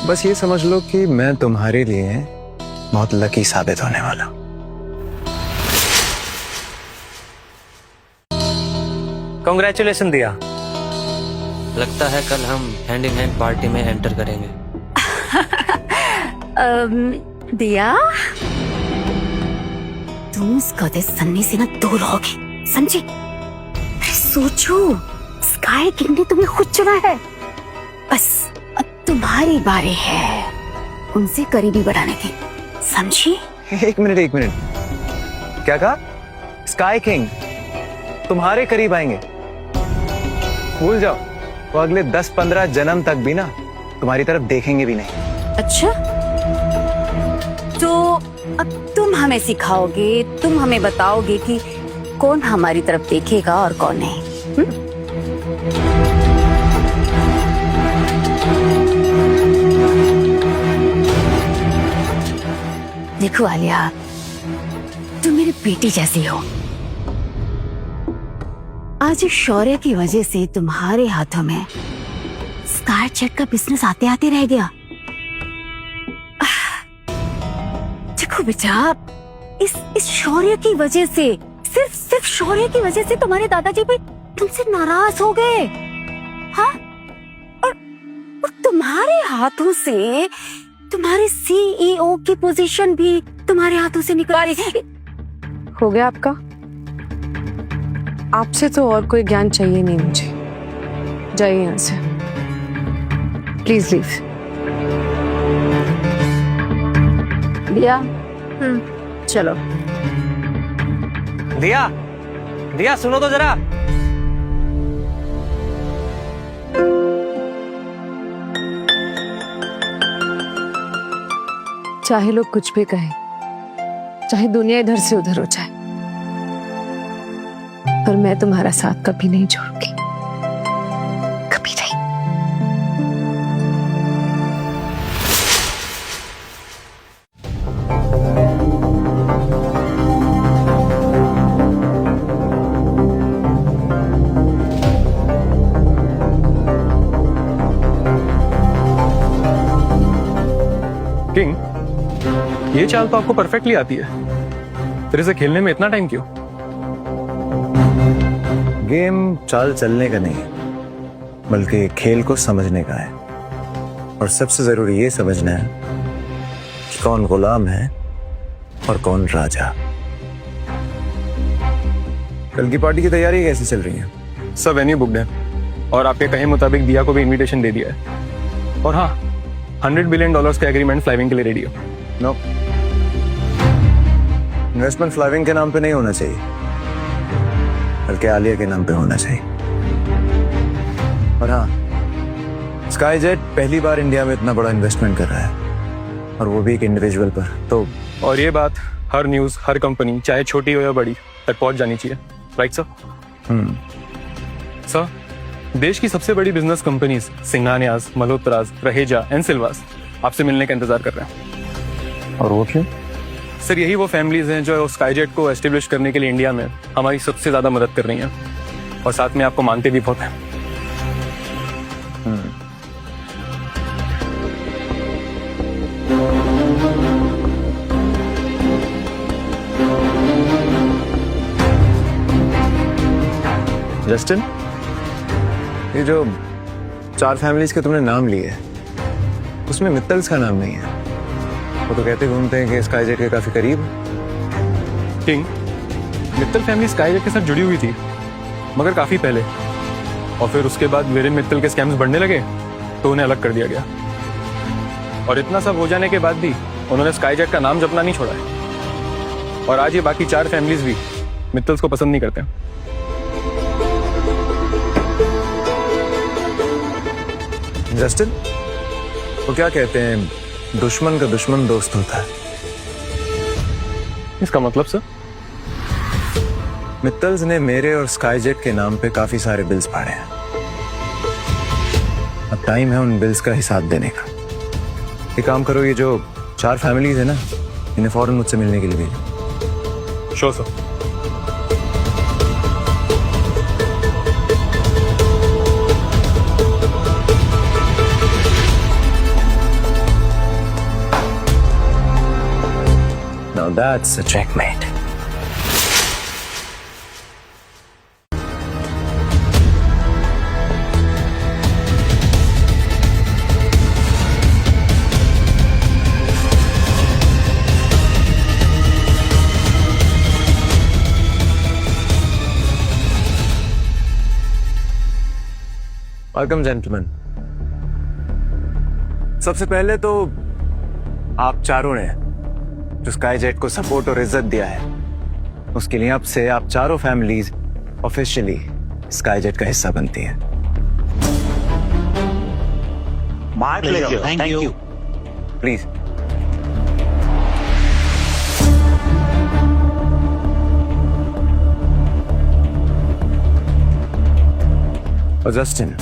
बस ये समझ लो कि मैं तुम्हारे लिए बहुत लकी साबित होने वाला हूं। कॉन्ग्रेचुलेशन दिया। लगता है कल हम हैंड इन हैंड पार्टी में एंटर करेंगे। दिया, तुम उस गधे सन्नी से ना दूर रहोगे, समझे? अरे सोचो, स्काई किंग ने तुम्हें खुद चुना है। बस अब तुम्हारी बारी है उनसे करीबी बढ़ाने की, समझी? एक मिनट, क्या कहा? स्काई किंग तुम्हारे करीब आएंगे? भूल जाओ, वो अगले 10-15 जन्म तक भी ना तुम्हारी तरफ देखेंगे भी नहीं। अच्छा, तो अब तुम हमें सिखाओगे, तुम हमें बताओगे कि कौन हमारी तरफ देखेगा और कौन नहीं। देखो आलिया, तुम मेरी बेटी जैसी हो। आज इस शौर्य की वजह से तुम्हारे हाथों में स्काई जेट का बिजनेस आते आते रह गया। देखो बेटा, इस शौर्य की वजह से, सिर्फ शौर्य की वजह से तुम्हारे दादाजी भी तुमसे नाराज हो गए। हाँ, और तुम्हारे हाथों से तुम्हारी सीईओ की पोजीशन भी तुम्हारे हाथों से निकल गई। हो गया आपका? आपसे तो और कोई ज्ञान चाहिए नहीं मुझे। जाइए यहाँ से, प्लीज लीव। दिया, चलो। दिया सुनो तो जरा। चाहे लोग कुछ भी कहें, चाहे दुनिया इधर से उधर हो जाए, पर मैं तुम्हारा साथ कभी नहीं छोड़ूंगी, कभी नहीं। किंग, ये चाल तो आपको परफेक्टली आती है, फिर इसे खेलने में इतना टाइम क्यों? गेम चाल चलने का नहीं, बल्कि खेल को समझने का है। और सबसे जरूरी ये समझना है कि कौन गुलाम है और कौन राजा। कल की पार्टी की तैयारी कैसी चल रही है? सब वेन्यू बुकड है और आपके कहे मुताबिक दिया को भी इनविटेशन दे दिया है। और हाँ, $100 बिलियन का एग्रीमेंट फ्लाइविंग के लिए रेडी हो। नो, इन्वेस्टमेंट फ्लाइविंग के नाम पे नहीं होना चाहिए, बल्कि आलिया के नाम पे होना चाहिए। और हाँ, स्काईजेट पहली बार इंडिया में इतना बड़ा इन्वेस्टमेंट कर रहा है, और वो भी एक इंडिविजुअल पर। तो और ये बात हर न्यूज, हर कंपनी, चाहे छोटी हो या बड़ी, तक पहुंच जानी चाहिए। Right sir? सर, देश की सबसे बड़ी business companies Singhanias, Malhotras, Raheja and Silvas आपसे मिलने का इंतजार कर रहे हैं। और वो क्यों? सर, यही वो फैमिलीज हैं जो स्काईजेट को एस्टेब्लिश करने के लिए इंडिया में हमारी सबसे ज्यादा मदद कर रही हैं, और साथ में आपको मानते भी बहुत हैं। जस्टिन, ये जो 4 फैमिलीज के तुमने नाम लिए, उसमें मित्तल्स का नाम नहीं है। वो तो कहते घूमते हैं कि स्काईजेट के काफी करीब। किंग, मित्तल फैमिली स्काईजेट के साथ जुड़ी हुई थी, मगर काफी पहले। और फिर उसके बाद वीरेन मित्तल के स्कैम्स बढ़ने लगे तो उन्हें अलग कर दिया गया। और इतना सब हो जाने के बाद भी उन्होंने स्काईजेट का नाम जपना नहीं छोड़ा है। और आज ये बाकी 4 फैमिलीज भी मित्तल्स को पसंद नहीं करते। जस्टिन, वो क्या कहते हैं, दुश्मन का दुश्मन दोस्त होता है। इसका मतलब सर? मित्तल्स ने मेरे और स्काईजेट के नाम पे काफी सारे बिल्स फाड़े हैं। अब टाइम है उन बिल्स का हिसाब देने का। ये काम करो, ये जो 4 फैमिलीज है ना, इन्हें फौरन मुझसे मिलने के लिए भेजो। Sure sir. Now that's a checkmate. Welcome gentleman. सबसे पहले तो आप चारों ने जो स्काईजेट को सपोर्ट और इज्जत दिया है, उसके लिए अब से आप चारों फैमिलीज ऑफिशियली स्काईजेट का हिस्सा बनती है। My pleasure, thank you. Please. और जस्टिन,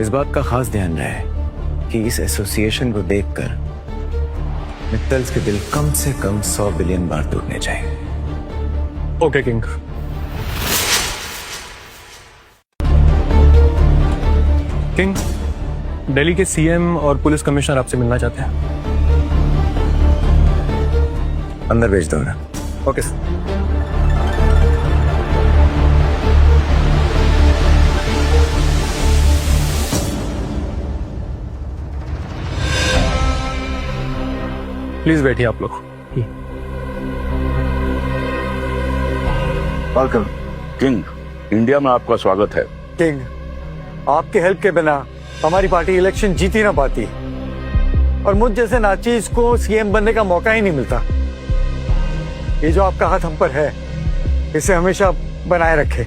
इस बात का खास ध्यान रहे कि इस एसोसिएशन को देखकर मित्तल्स के दिल कम से कम 100 बिलियन बार टूटने चाहिए। Okay king. किंग, दिल्ली के सीएम और पुलिस कमिश्नर आपसे मिलना चाहते हैं। अंदर भेज दो ना। Okay sir. प्लीज बैठिए आप लोग। वेलकम। किंग, इंडिया में आपका स्वागत है। किंग, आपके हेल्प के बिना हमारी पार्टी इलेक्शन जीत ही ना पाती, और मुझ जैसे नाचीज को सीएम बनने का मौका ही नहीं मिलता। ये जो आपका हाथ हम पर है, इसे हमेशा बनाए रखे।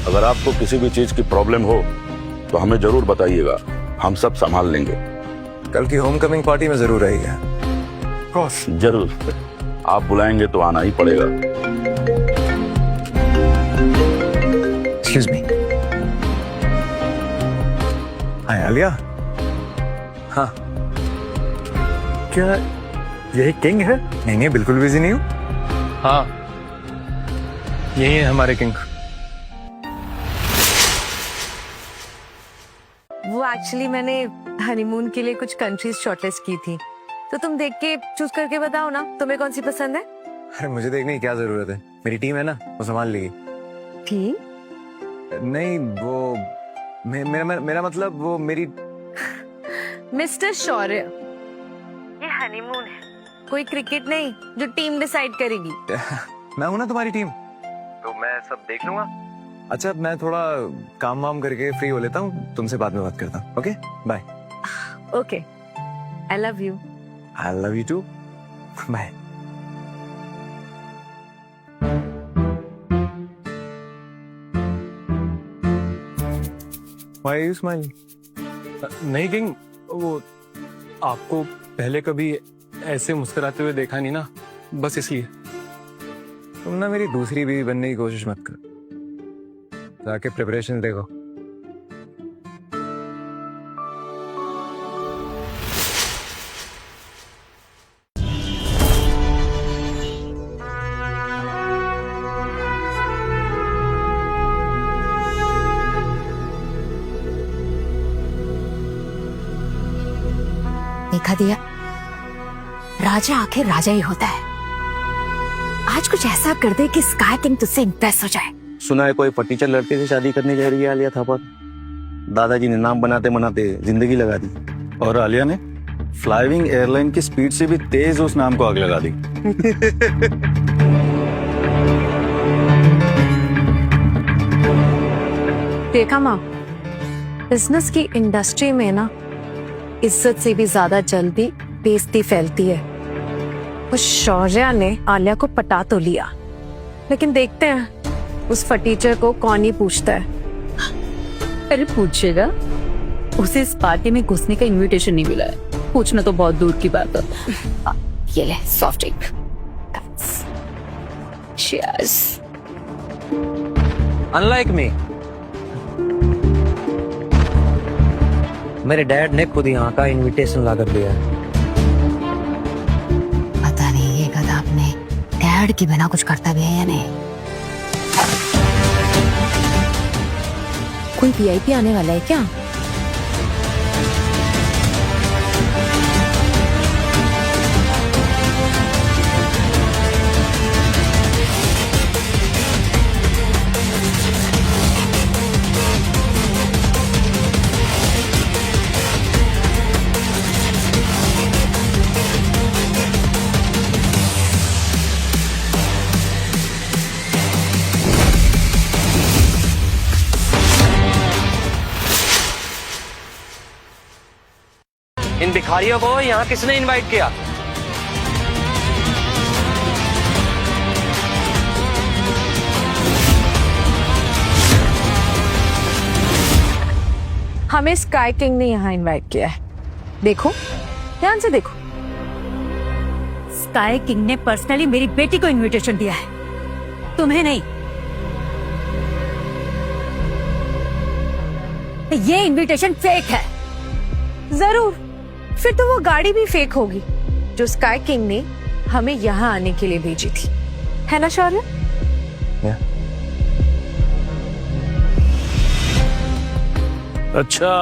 अगर आपको किसी भी चीज की प्रॉब्लम हो तो हमें जरूर बताइएगा, हम सब संभाल लेंगे। कल की होमकमिंग पार्टी में जरूर आइएगा। जरूर, आप बुलाएंगे तो आना ही पड़ेगा। Excuse me. हाय आलिया। हाँ, क्या यही किंग है? नहीं नहीं, बिल्कुल बिजी नहीं हूँ। हाँ, यही है हमारे किंग। वो एक्चुअली मैंने हनीमून के लिए कुछ कंट्रीज शॉर्टलिस्ट की थी, तो तुम देख के चूज करके बताओ ना तुम्हें कौन सी पसंद है। अरे मुझे देखने की क्या जरूरत है, मेरी टीम है ना, वो संभाल लेगी। ठीक? नहीं, वो मेरा मतलब वो मेरी। मिस्टर शौर्य, ये हनीमून है, कोई क्रिकेट नहीं जो टीम डिसाइड करेगी। मैं हूं ना तुम्हारी टीम, तो मैं सब देख लूंगा। अच्छा, मैं थोड़ा काम वाम करके फ्री हो लेता हूँ, तुमसे बाद में बात करता हूँ। Okay, bye. Okay, I love you. I love you too. Bye. Why are you smiling? नहीं किंग, वो आपको पहले कभी ऐसे मुस्कुराते हुए देखा नहीं ना, बस इसलिए। तुम ना मेरी दूसरी बीवी बनने की कोशिश मत करो, जाके प्रिपरेशन देखो। देखा दिया, राजा आखिर राजा ही होता है। आज कुछ ऐसा कर दे कि स्काई किंग तुझसे इम्प्रेस हो जाए। सुना है कोई फटीचर लड़के से शादी करने जा रही है आलिया थापर। दादाजी ने नाम बनाते बनाते जिंदगी लगा दी, और आलिया ने फ्लाइंग एयरलाइन की स्पीड से भी तेज उस नाम को आग लगा दी। देखा माँ, बिजनेस की इंडस्ट्री में ना इज्जत से भी ज्यादा जल्दी बेइज्जती फैलती है। उस शौर्या ने आलिया को पटा तो लिया, लेकिन देखते हैं उस फटीचर को कौन ही पूछता है। अरे पूछेगा, उसे इस पार्टी में घुसने का इनविटेशन नहीं मिला है, पूछना तो बहुत दूर की बात है। ये ले soft drink. Cheers. Unlike me, मेरे डैड ने खुद यहाँ का इनविटेशन ला कर दिया है। पता नहीं ये गधा अपने डैड के बिना कुछ करता भी है या नहीं। कोई वीआईपी आने वाला है क्या? इन भिखारियों को यहाँ किसने इनवाइट किया? हमें स्काई किंग ने यहाँ इनवाइट किया है। देखो, ध्यान से देखो। स्काई किंग ने पर्सनली मेरी बेटी को इनविटेशन दिया है, तुम्हें नहीं। ये इनविटेशन फेक है। जरूर, फिर तो वो गाड़ी भी फेक होगी जो स्काई किंग ने हमें यहाँ आने के लिए भेजी थी, है ना शौर्य? अच्छा,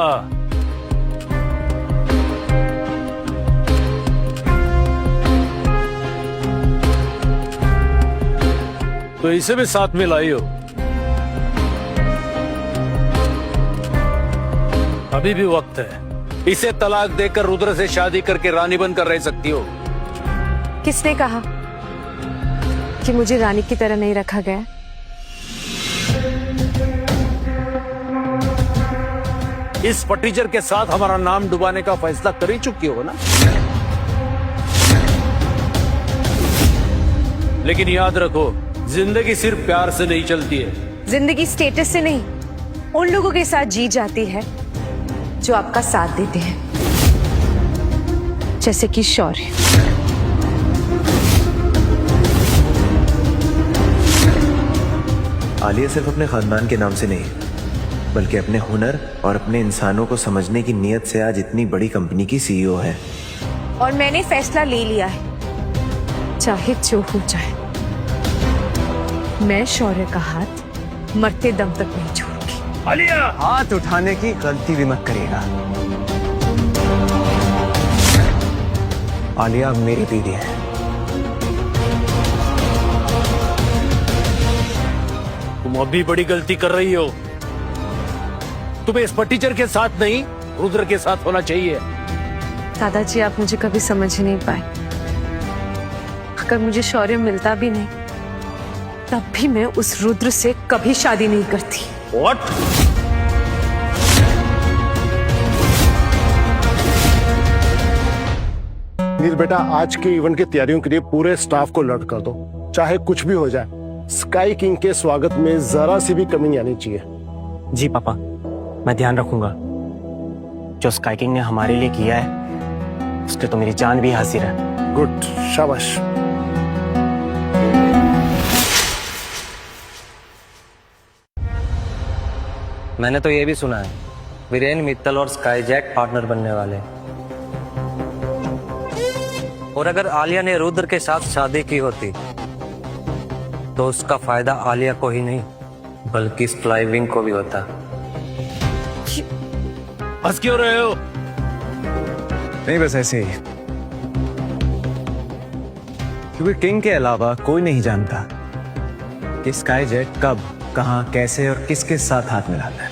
तो इसे भी साथ में लाई हो? अभी भी वक्त है। इसे तलाक देकर रुद्र से शादी करके रानी बनकर रह सकती हो। किसने कहा कि मुझे रानी की तरह नहीं रखा गया? इस फटीचर के साथ हमारा नाम डुबाने का फैसला कर ही चुकी हो ना? लेकिन याद रखो, जिंदगी सिर्फ प्यार से नहीं चलती है। जिंदगी स्टेटस से नहीं, उन लोगों के साथ जी जाती है जो आपका साथ देते हैं, जैसे कि शौर्य। आलिया सिर्फ अपने खानदान के नाम से नहीं, बल्कि अपने हुनर और अपने इंसानों को समझने की नीयत से आज इतनी बड़ी कंपनी की सीईओ है। और मैंने फैसला ले लिया है, चाहे जो हो जाए, मैं शौर्य का हाथ मरते दम तक नहीं छोड़ूंगी। आलिया, हाथ उठाने की गलती भी मत करिएगा। आलिया अब मेरी बीवी है। तुम अभी बड़ी गलती कर रही हो। तुम्हें इस फटीचर के साथ नहीं, रुद्र के साथ होना चाहिए। दादाजी, आप मुझे कभी समझ ही नहीं पाए। अगर मुझे शौर्य मिलता भी नहीं, तब भी मैं उस रुद्र से कभी शादी नहीं करती। What? नील बेटा, आज के इवेंट की तैयारियों के लिए पूरे स्टाफ को अलर्ट कर दो। चाहे कुछ भी हो जाए, स्काई किंग के स्वागत में जरा सी भी कमी नहीं आनी चाहिए। जी पापा, मैं ध्यान रखूंगा। जो स्काई किंग ने हमारे लिए किया है, उसके तो मेरी जान भी हाजिर है। गुड, शाबाश। मैंने तो ये भी सुना है, वीरेन मित्तल और स्काई जैक पार्टनर बनने वाले। और अगर आलिया ने रुद्र के साथ शादी की होती, तो उसका फायदा आलिया को ही नहीं, बल्कि स्काई विंग को भी होता। हंस क्यों रहे हो? नहीं, बस ऐसे ही, क्योंकि किंग के अलावा कोई नहीं जानता कि स्काई जेट कब, कहां, कैसे और किसके साथ हाथ मिलाता है।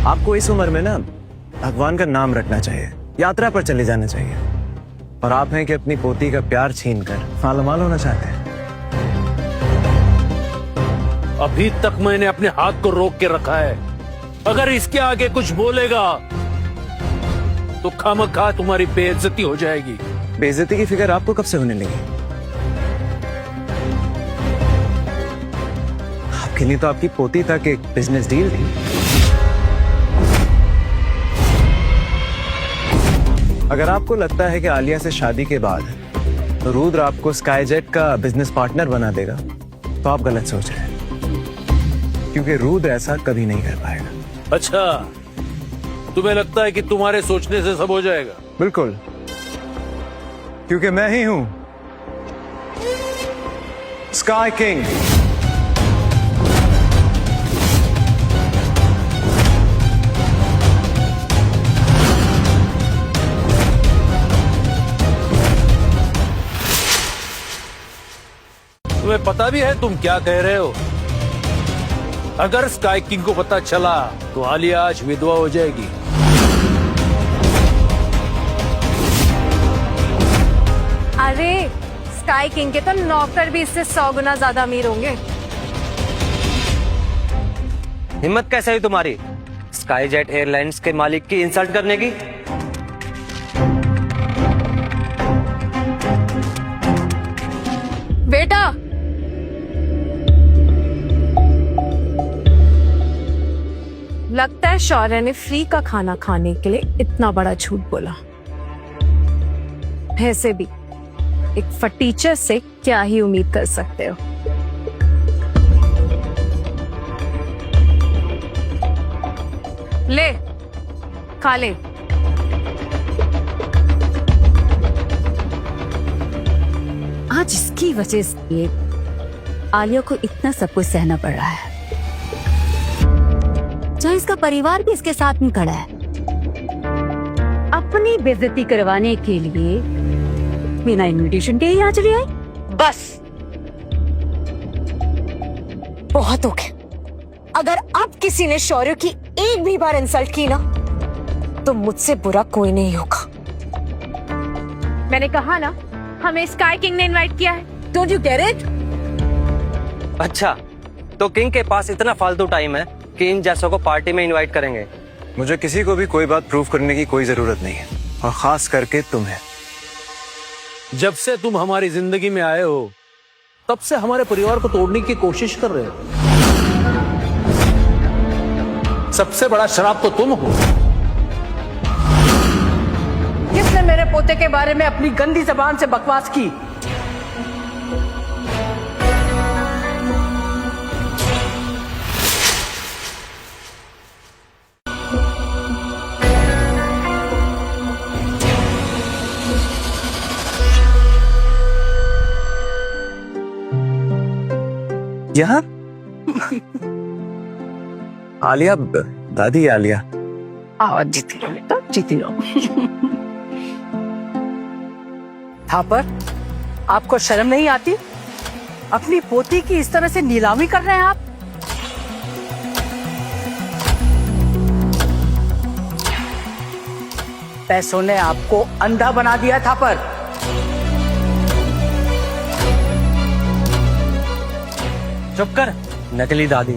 आपको इस उम्र में ना भगवान का नाम रखना चाहिए, यात्रा पर चले जाना चाहिए। और आप हैं कि अपनी पोती का प्यार छीनकर मालामाल होना चाहते हैं। अभी तक मैंने अपने हाथ को रोक के रखा है। अगर इसके आगे कुछ बोलेगा तो खामखा तुम्हारी बेइज्जती हो जाएगी। बेइज्जती की फिक्र आपको कब से होने लगी? आपके लिए तो आपकी पोती तक एक बिजनेस डील थी। अगर आपको लगता है कि आलिया से शादी के बाद रुद्र आपको स्काईजेट का बिजनेस पार्टनर बना देगा तो आप गलत सोच रहे हैं, क्योंकि रुद्र ऐसा कभी नहीं कर पाएगा। अच्छा, तुम्हें लगता है कि तुम्हारे सोचने से सब हो जाएगा? बिल्कुल, क्योंकि मैं ही हूं स्काई किंग। तुम्हें पता भी है तुम क्या कह रहे हो? अगर स्काई किंग को पता चला तो आलिया आज विधवा हो जाएगी। अरे स्काई किंग के तो नौकर भी इससे 100 गुना ज्यादा अमीर होंगे। हिम्मत कैसे हुई तुम्हारी स्काईजेट एयरलाइंस के मालिक की इंसल्ट करने की? बेटा, लगता है शौर्य ने फ्री का खाना खाने के लिए इतना बड़ा झूठ बोला। वैसे भी एक फटीचर से क्या ही उम्मीद कर सकते हो। ले, खा ले। आज इसकी वजह से आलिया को इतना सब कुछ सहना पड़ रहा है, जहाँ इसका परिवार भी इसके साथ में खड़ा है। अपनी बेइज्जती करवाने के लिए बिना इनविटेशन के ही यहाँ चली आई। बस बहुत हो गया। अगर अब किसी ने शौर्य की एक भी बार इंसल्ट की ना तो मुझसे बुरा कोई नहीं होगा। मैंने कहा ना, हमें स्काई किंग ने इनवाइट किया है। Don't you get it? अच्छा, तो किंग के पास इतना फालतू टाइम है कि इन जैसों को पार्टी में इनवाइट करेंगे। मुझे किसी को भी कोई बात प्रूव करने की कोई जरूरत नहीं है, और खास करके तुम्हें। जब से तुम हमारी जिंदगी में आए हो तब से हमारे परिवार को तोड़ने की कोशिश कर रहे हो। सबसे बड़ा शराब तो तुम हो। किसने मेरे पोते के बारे में अपनी गंदी जबान से बकवास की? यहाँ आलिया, दादी आलिया। आओ, जीती रहो बेटा, जीती रहो। थापर, आपको शर्म नहीं आती? अपनी पोती की इस तरह से नीलामी कर रहे हैं आप? पैसों ने आपको अंधा बना दिया थापर। चुप कर नकली दादी।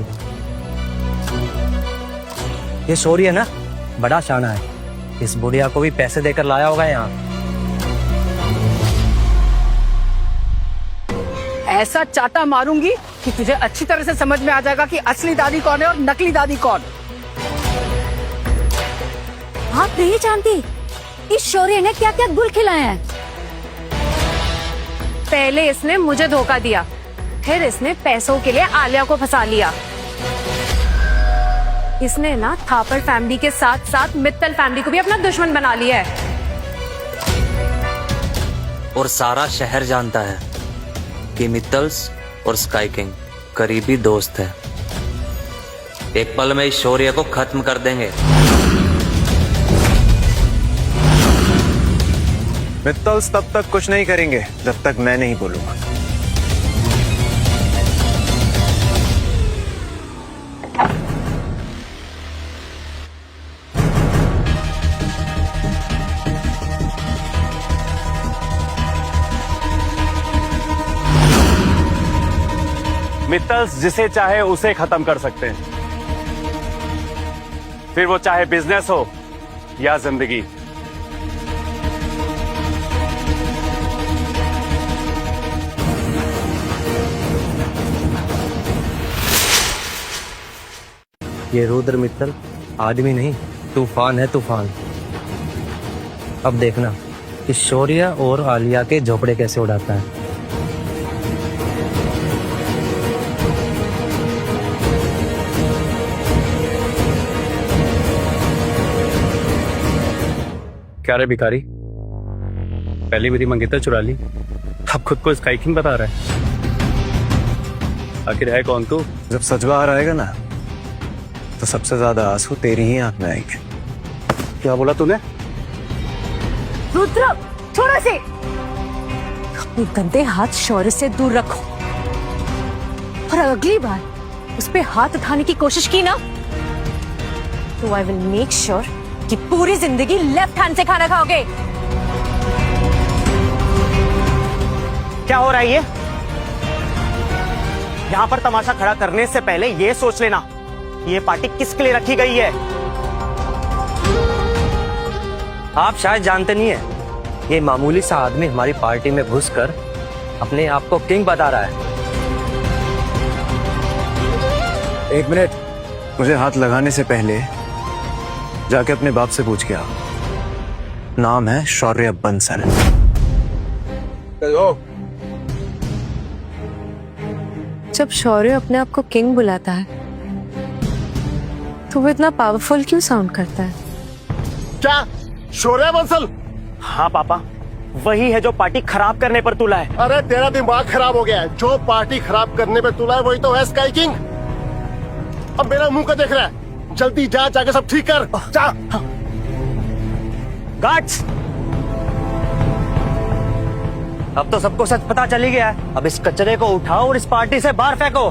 ये शौर्य है ना, बड़ा शाना है। इस बुढ़िया को भी पैसे देकर लाया होगा यहाँ। ऐसा चाटा मारूंगी कि तुझे अच्छी तरह से समझ में आ जाएगा कि असली दादी कौन है और नकली दादी कौन। आप नहीं जानती इस शौर्य ने क्या क्या गुल खिलाए हैं। पहले इसने मुझे धोखा दिया, फिर इसने पैसों के लिए आलिया को फंसा लिया। इसने ना थापर फैमिली के साथ साथ मित्तल फैमिली को भी अपना दुश्मन बना लिया है। और सारा शहर जानता है कि मित्तल्स और स्काई किंग करीबी दोस्त है। एक पल में इस शौर्य को खत्म कर देंगे। मित्तल्स तब तक कुछ नहीं करेंगे जब तक मैं नहीं बोलूंगा। मित्तल्स जिसे चाहे उसे खत्म कर सकते हैं, फिर वो चाहे बिजनेस हो या जिंदगी। ये रुद्र मित्तल आदमी नहीं, तूफान है तूफान। अब देखना कि शौर्य और आलिया के झोपड़े कैसे उड़ाता है। क्या रे भिखारी, पहले मेरी मंगेतर चुरा ली, अब खुद को स्काई किंग बता रहा है। आखिर है कौन तू? जब सच बाहर आएगा ना तो सबसे ज्यादा आंसू तेरी ही आंख में आएंगे। क्या बोला तूने? रुद्र छोड़ो से, अपने गंदे हाथ शौर्य से दूर रखो, और अगली बार उस पे हाथ उठाने की कोशिश की ना तो आई विल मेक श्योर कि पूरी जिंदगी लेफ्ट हैंड से खाना खाओगे। क्या हो रहा है ये? यहाँ पर तमाशा खड़ा करने से पहले ये सोच लेना ये पार्टी किसके लिए रखी गई है। आप शायद जानते नहीं है, ये मामूली सा आदमी हमारी पार्टी में घुसकर अपने आप को किंग बता रहा है। एक मिनट, मुझे हाथ लगाने से पहले जाके अपने बाप से पूछ के आओ। नाम है शौर्य बंसल। जब शौर्य अपने आप को किंग बुलाता है तो वो इतना पावरफुल क्यों साउंड करता है? क्या शौर्य बंसल? हाँ पापा, वही है जो पार्टी खराब करने पर तुला है। अरे तेरा दिमाग खराब हो गया है। जो पार्टी खराब करने पे तुला है वही तो है स्काई किंग। अब मेरा मुंह का देख रहा है, जल्दी जा, जाके सब ठीक कर जा। गार्ड्स, अब तो सबको सच पता चली गया है। अब इस कचरे को उठाओ और इस पार्टी से बाहर फेंको।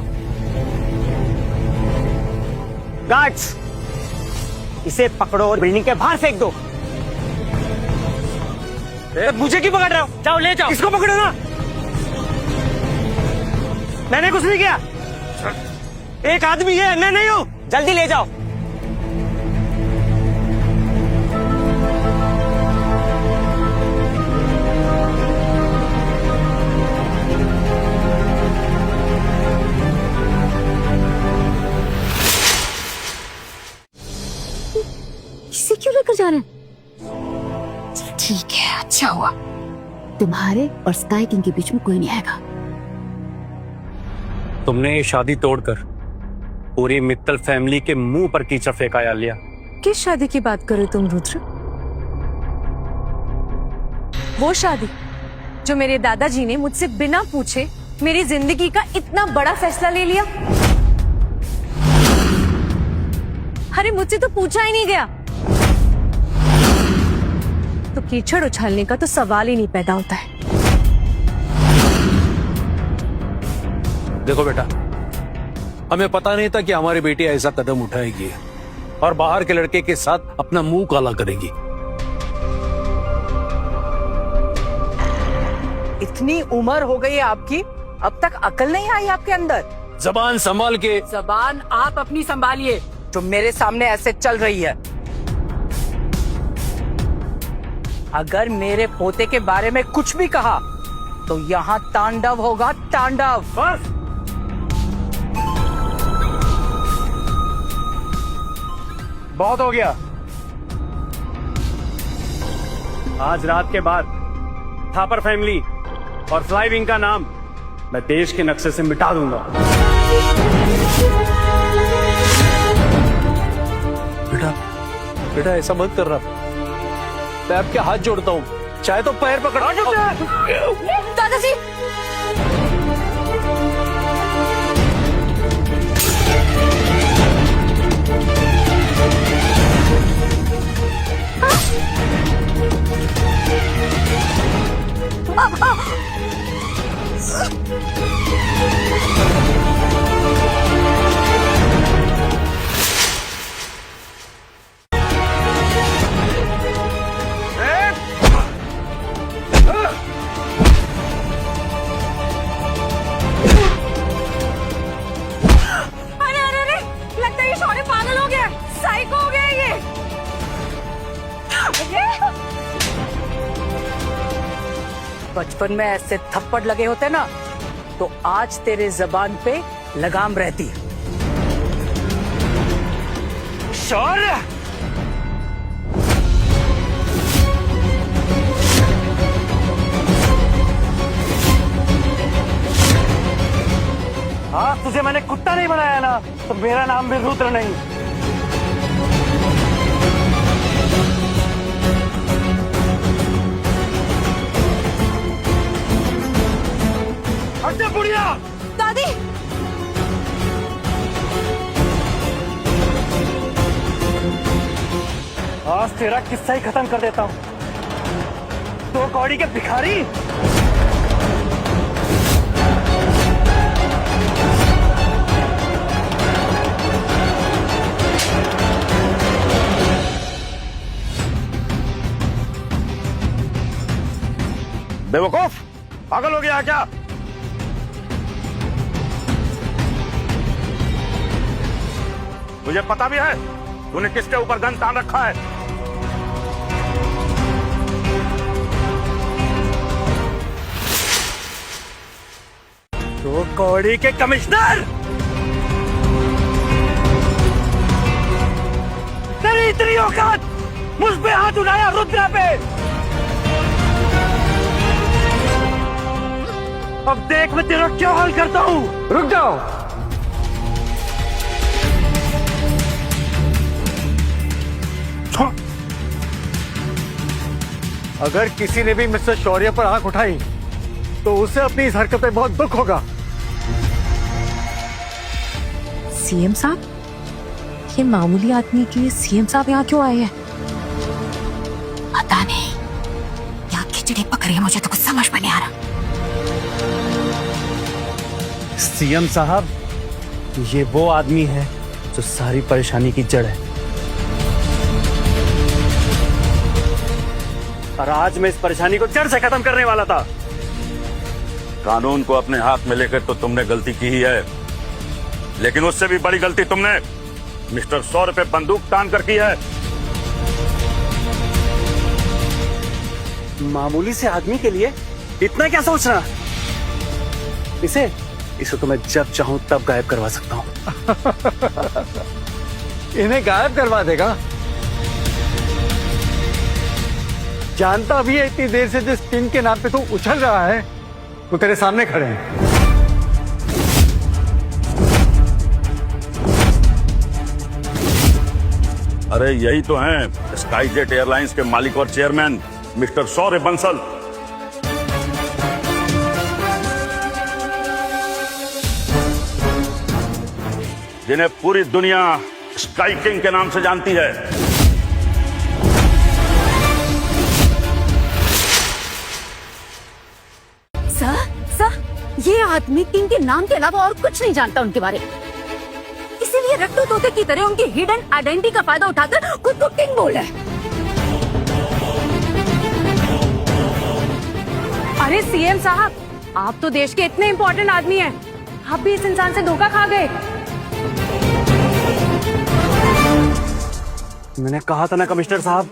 गार्ड्स, इसे पकड़ो और बिल्डिंग के बाहर फेंक दो। मुझे क्यों पकड़ रहे हो? जाओ ले जाओ, इसको पकड़ो ना। मैंने कुछ नहीं किया, एक आदमी है, मैं नहीं हूं। जल्दी ले जाओ। इसे क्यों लेकर जा रहे हैं? ठीक है, अच्छा हुआ। तुम्हारे और स्काई किंग के बीच में कोई नहीं आएगा। तुमने ये शादी तोड़कर पूरी मित्तल फैमिली के मुंह पर कीचड़ फेंका आलिया। किस शादी की बात कर रहे हो तुम रुद्र? वो शादी जो मेरे दादाजी ने मुझसे बिना पूछे मेरी जिंदगी का इतना बड़ा फैसला ले लिया। अरे मुझसे तो पूछा ही नहीं गया, तो कीचड़ उछालने का तो सवाल ही नहीं पैदा होता है। देखो बेटा, हमें पता नहीं था कि हमारी बेटी ऐसा कदम उठाएगी और बाहर के लड़के के साथ अपना मुंह काला करेगी। इतनी उम्र हो गई है आपकी, अब तक अकल नहीं आई आपके अंदर? जबान संभाल के। जबान आप अपनी संभालिए, जो मेरे सामने ऐसे चल रही है। अगर मेरे पोते के बारे में कुछ भी कहा तो यहाँ तांडव होगा, तांडव। बस बहुत हो गया। आज रात के बाद थापर फैमिली और फ्लाई विंग का नाम मैं देश के नक्शे से मिटा दूंगा। बेटा, बेटा ऐसा मत कर रहा, मैं आपके हाथ जोड़ता हूँ, चाहे तो पैर पकड़ा। दादाजी, बचपन में ऐसे थप्पड़ लगे होते ना तो आज तेरे जबान पे लगाम रहती है। शौर्य, हाँ, तुझे मैंने कुत्ता नहीं बनाया ना, तो मेरा नाम भी रुद्र नहीं। हट जा बुढ़िया। दादी, आज तेरा किस्सा ही खत्म कर देता हूँ। तो कौड़ी के भिखारी, बेवकूफ, पागल हो गया क्या? मुझे पता भी है तूने किसके ऊपर गन तान रखा है। तो कौड़ी के कमिश्नर, तेरी इतनी औकात, मुझ पे हाथ उठाया रुद्रा पे। अब देख मैं तेरा क्या हाल करता हूँ। रुक जाओ। अगर किसी ने भी मिस्टर शौर्य पर आंख उठाई तो उसे अपनी इस हरकत पे बहुत दुख होगा। सीएम साहब, ये मामूली आदमी के लिए सीएम साहब यहाँ क्यों आए हैं? पता नहीं, यहाँ खिचड़ी पक रही है, मुझे तो कुछ समझ में नहीं आ रहा। सीएम साहब, ये वो आदमी है जो सारी परेशानी की जड़ है, और आज मैं इस परेशानी को जड़ से खत्म करने वाला था। कानून को अपने हाथ में लेकर तो तुमने गलती की ही है, लेकिन उससे भी बड़ी गलती तुमने मिस्टर शौर्य पे बंदूक तान कर की है। मामूली से आदमी के लिए इतना क्या सोचना? इसे तो मैं जब चाहूं तब गायब करवा सकता हूं। इन्हें गायब करवा देगा? जानता भी है इतनी देर से जिस टीम के नाम पे तू उछल रहा है वो तेरे सामने खड़े हैं। अरे यही तो हैं स्काईजेट एयरलाइंस के मालिक और चेयरमैन मिस्टर शौर्य बंसल। जिन्हें पूरी दुनिया स्काई किंग के नाम से जानती है। सर, ये आदमी किंग के नाम के अलावा और कुछ नहीं जानता उनके बारे में, इसीलिए रट्टू तोते की तरह उनकी हिडन आइडेंटिटी का फायदा उठाकर खुद को किंग बोल रहा है। अरे सीएम साहब, आप तो देश के इतने इम्पोर्टेंट आदमी हैं, आप भी इस इंसान से धोखा खा गए। मैंने कहा था ना कमिश्नर साहब,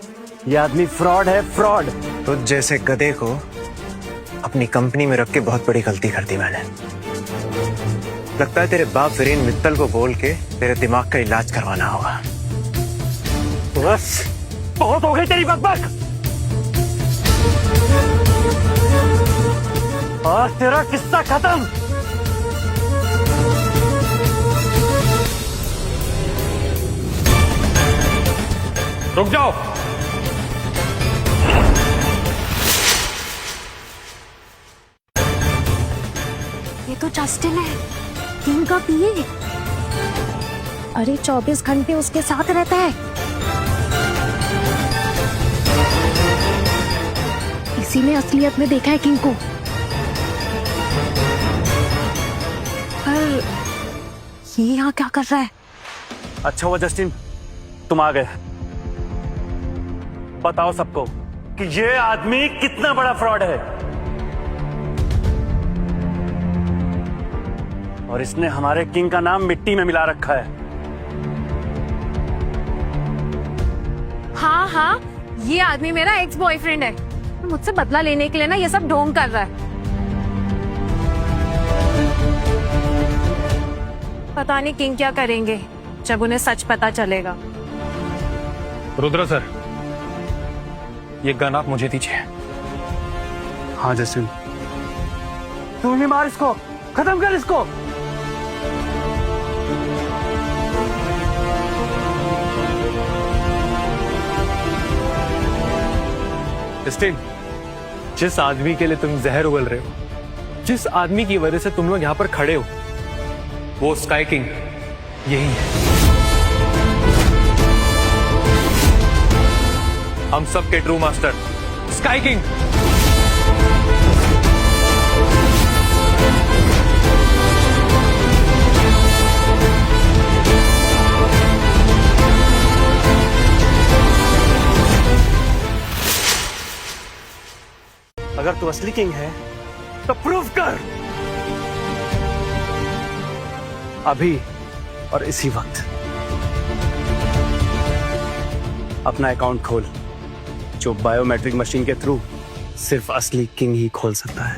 ये आदमी फ्रॉड है, फ्रॉड। तो जैसे गधे को अपनी कंपनी में रख के बहुत बड़ी गलती कर दी मैंने। लगता है तेरे बाप वीरेन मित्तल को बोल के तेरे दिमाग का इलाज करवाना होगा। बस बहुत हो गई तेरी बकबक। आज तेरा किस्सा खत्म। रुक जाओ। ये तो जस्टिन है, किंग का पीए। अरे 24 घंटे उसके साथ रहता है, इसीलिए असलियत में देखा है किंग को। पर ये यहाँ क्या कर रहा है? अच्छा हुआ जस्टिन तुम आ गए। बताओ सबको कि ये आदमी कितना बड़ा फ्रॉड है, और इसने हमारे किंग का नाम मिट्टी में मिला रखा है। हाँ हाँ, ये आदमी मेरा एक्स बॉयफ्रेंड है, मुझसे बदला लेने के लिए ना ये सब ढोंग कर रहा है। पता नहीं किंग क्या करेंगे जब उन्हें सच पता चलेगा। रुद्र सर, ये गन आप मुझे दीजिए। हाँ जसविन, तू ही मार इसको, खत्म कर इसको। जस्टिन, जिस आदमी के लिए तुम जहर उगल रहे हो, जिस आदमी की वजह से तुम लोग यहां पर खड़े हो, वो स्काई किंग यही है। हम सब के ट्रू मास्टर स्काई किंग। अगर तू असली किंग है तो प्रूव कर, अभी और इसी वक्त। अपना अकाउंट खोल, जो बायोमेट्रिक मशीन के थ्रू सिर्फ असली किंग ही खोल सकता है।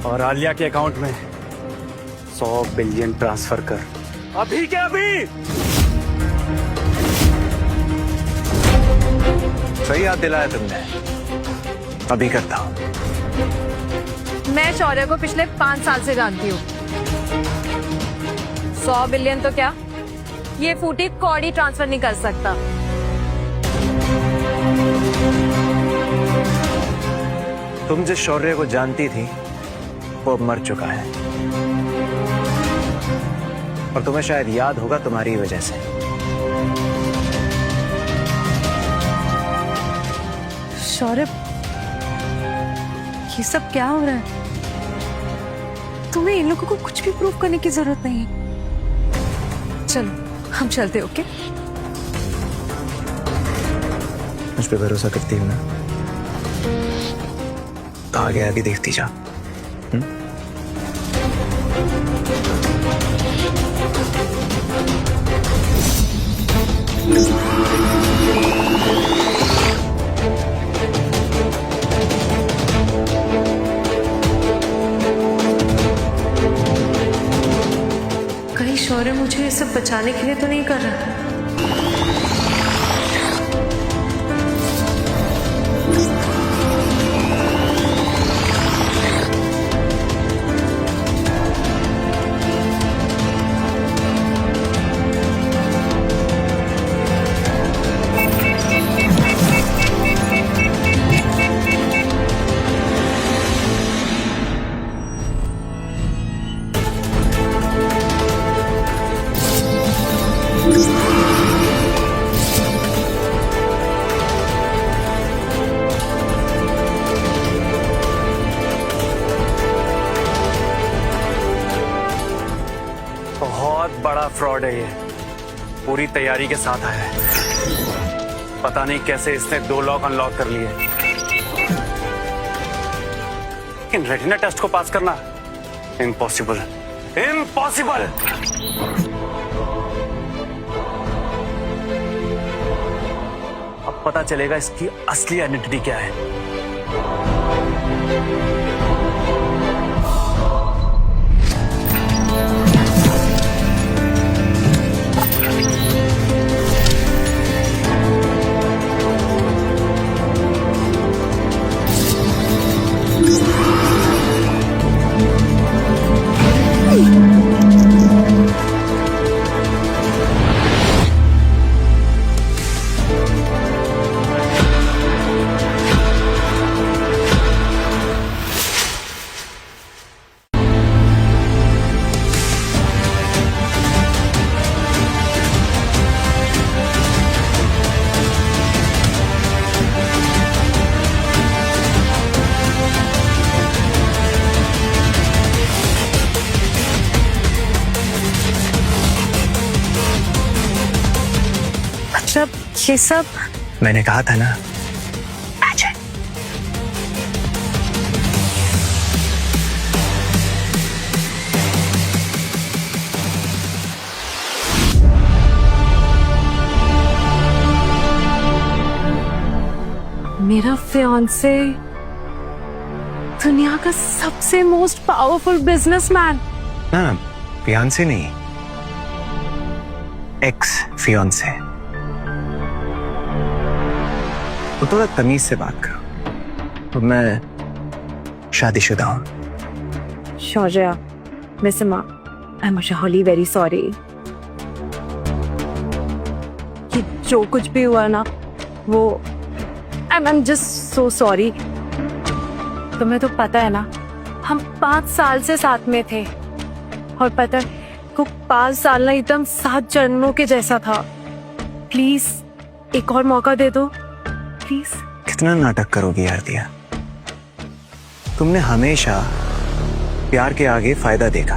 और आलिया के अकाउंट में 100 बिलियन ट्रांसफर कर, अभी के अभी। सही याद दिलाया तुमने, अभी करता हूं। मैं शौर्य को पिछले 5 साल से जानती हूँ। 100 बिलियन तो क्या, ये फूटी कौड़ी ट्रांसफर नहीं कर सकता। तुम जिस शौर्य को जानती थी वो अब मर चुका है, और तुम्हें शायद याद होगा तुम्हारी वजह से। शौर्य, ये सब क्या हो रहा है? तुम्हें इन लोगों को कुछ भी प्रूव करने की जरूरत नहीं है। चलो हम चलते, ओके? मुझ पे भरोसा करती हो ना, तो आगे आगे देखती जा। कहीं शौर्य मुझे ये सब बचाने के लिए तो नहीं कर रहा? बहुत बड़ा फ्रॉड है ये, पूरी तैयारी के साथ आया है। पता नहीं कैसे इसने 2 लॉक अनलॉक कर लिए, लेकिन रेटिना टेस्ट को पास करना इम्पॉसिबल, इम्पॉसिबल। अब पता चलेगा इसकी असली आइडेंटिटी क्या है। मतलब ये सब मैंने कहा था ना, मेरा फियांसे दुनिया का सबसे मोस्ट पावरफुल बिजनेसमैन। ना फियांसे नहीं, एक्स फियांसे। तो थोड़ा तमीज से बात करो। तो मैं शादीशुदा हूं। शौर्या, मिस माँ, आई एम रियली वेरी सॉरी कि जो कुछ भी हुआ ना वो I am just so sorry. तुम्हें तो पता है ना, हम 5 साल से साथ में थे और पता है को 5 साल ना एकदम 7 जन्मों के जैसा था। प्लीज एक और मौका दे दो प्लीज। कितना नाटक करोगी यार दिया? तुमने हमेशा प्यार के आगे फायदा देखा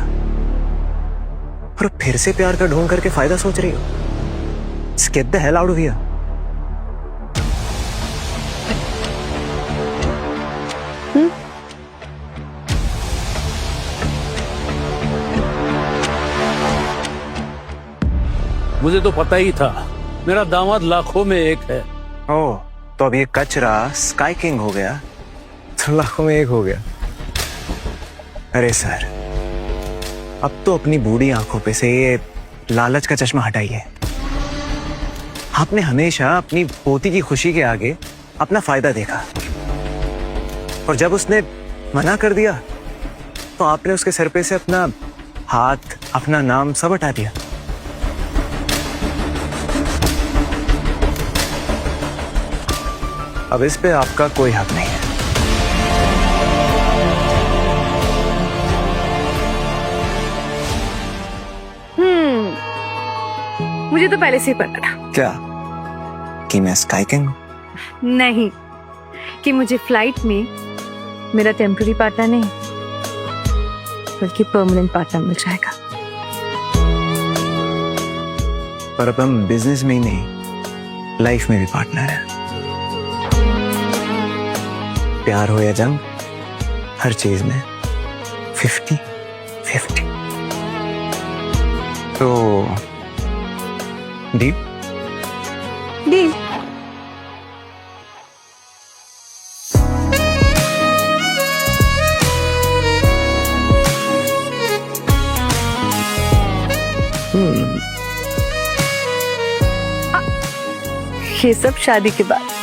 और फिर से प्यार का ढोंग करके फायदा सोच रही हो। Just get the hell out of here. मुझे तो पता ही था, मेरा दामाद लाखों में एक है। ओह, तो अब ये कचरा स्काई किंग हो गया तो लाखों में एक हो गया। अरे सर, अब तो अपनी बूढ़ी आंखों पे से ये लालच का चश्मा हटाइए। आपने हमेशा अपनी पोती की खुशी के आगे अपना फायदा देखा और जब उसने मना कर दिया तो आपने उसके सर पे से अपना हाथ, अपना नाम सब हटा दिया। अब इस पे आपका कोई हक नहीं है। मुझे तो पहले से ही पता था। क्या कि मैं स्काई किंग? नहीं, कि मुझे फ्लाइट में मेरा टेम्पररी पार्टनर नहीं बल्कि परमानेंट पार्टनर मिल जाएगा। पर अब हम बिजनेस में ही नहीं, लाइफ में भी पार्टनर है। प्यार हो या जंग, हर चीज में 50-50। तो डील? डील। ये सब शादी के बाद।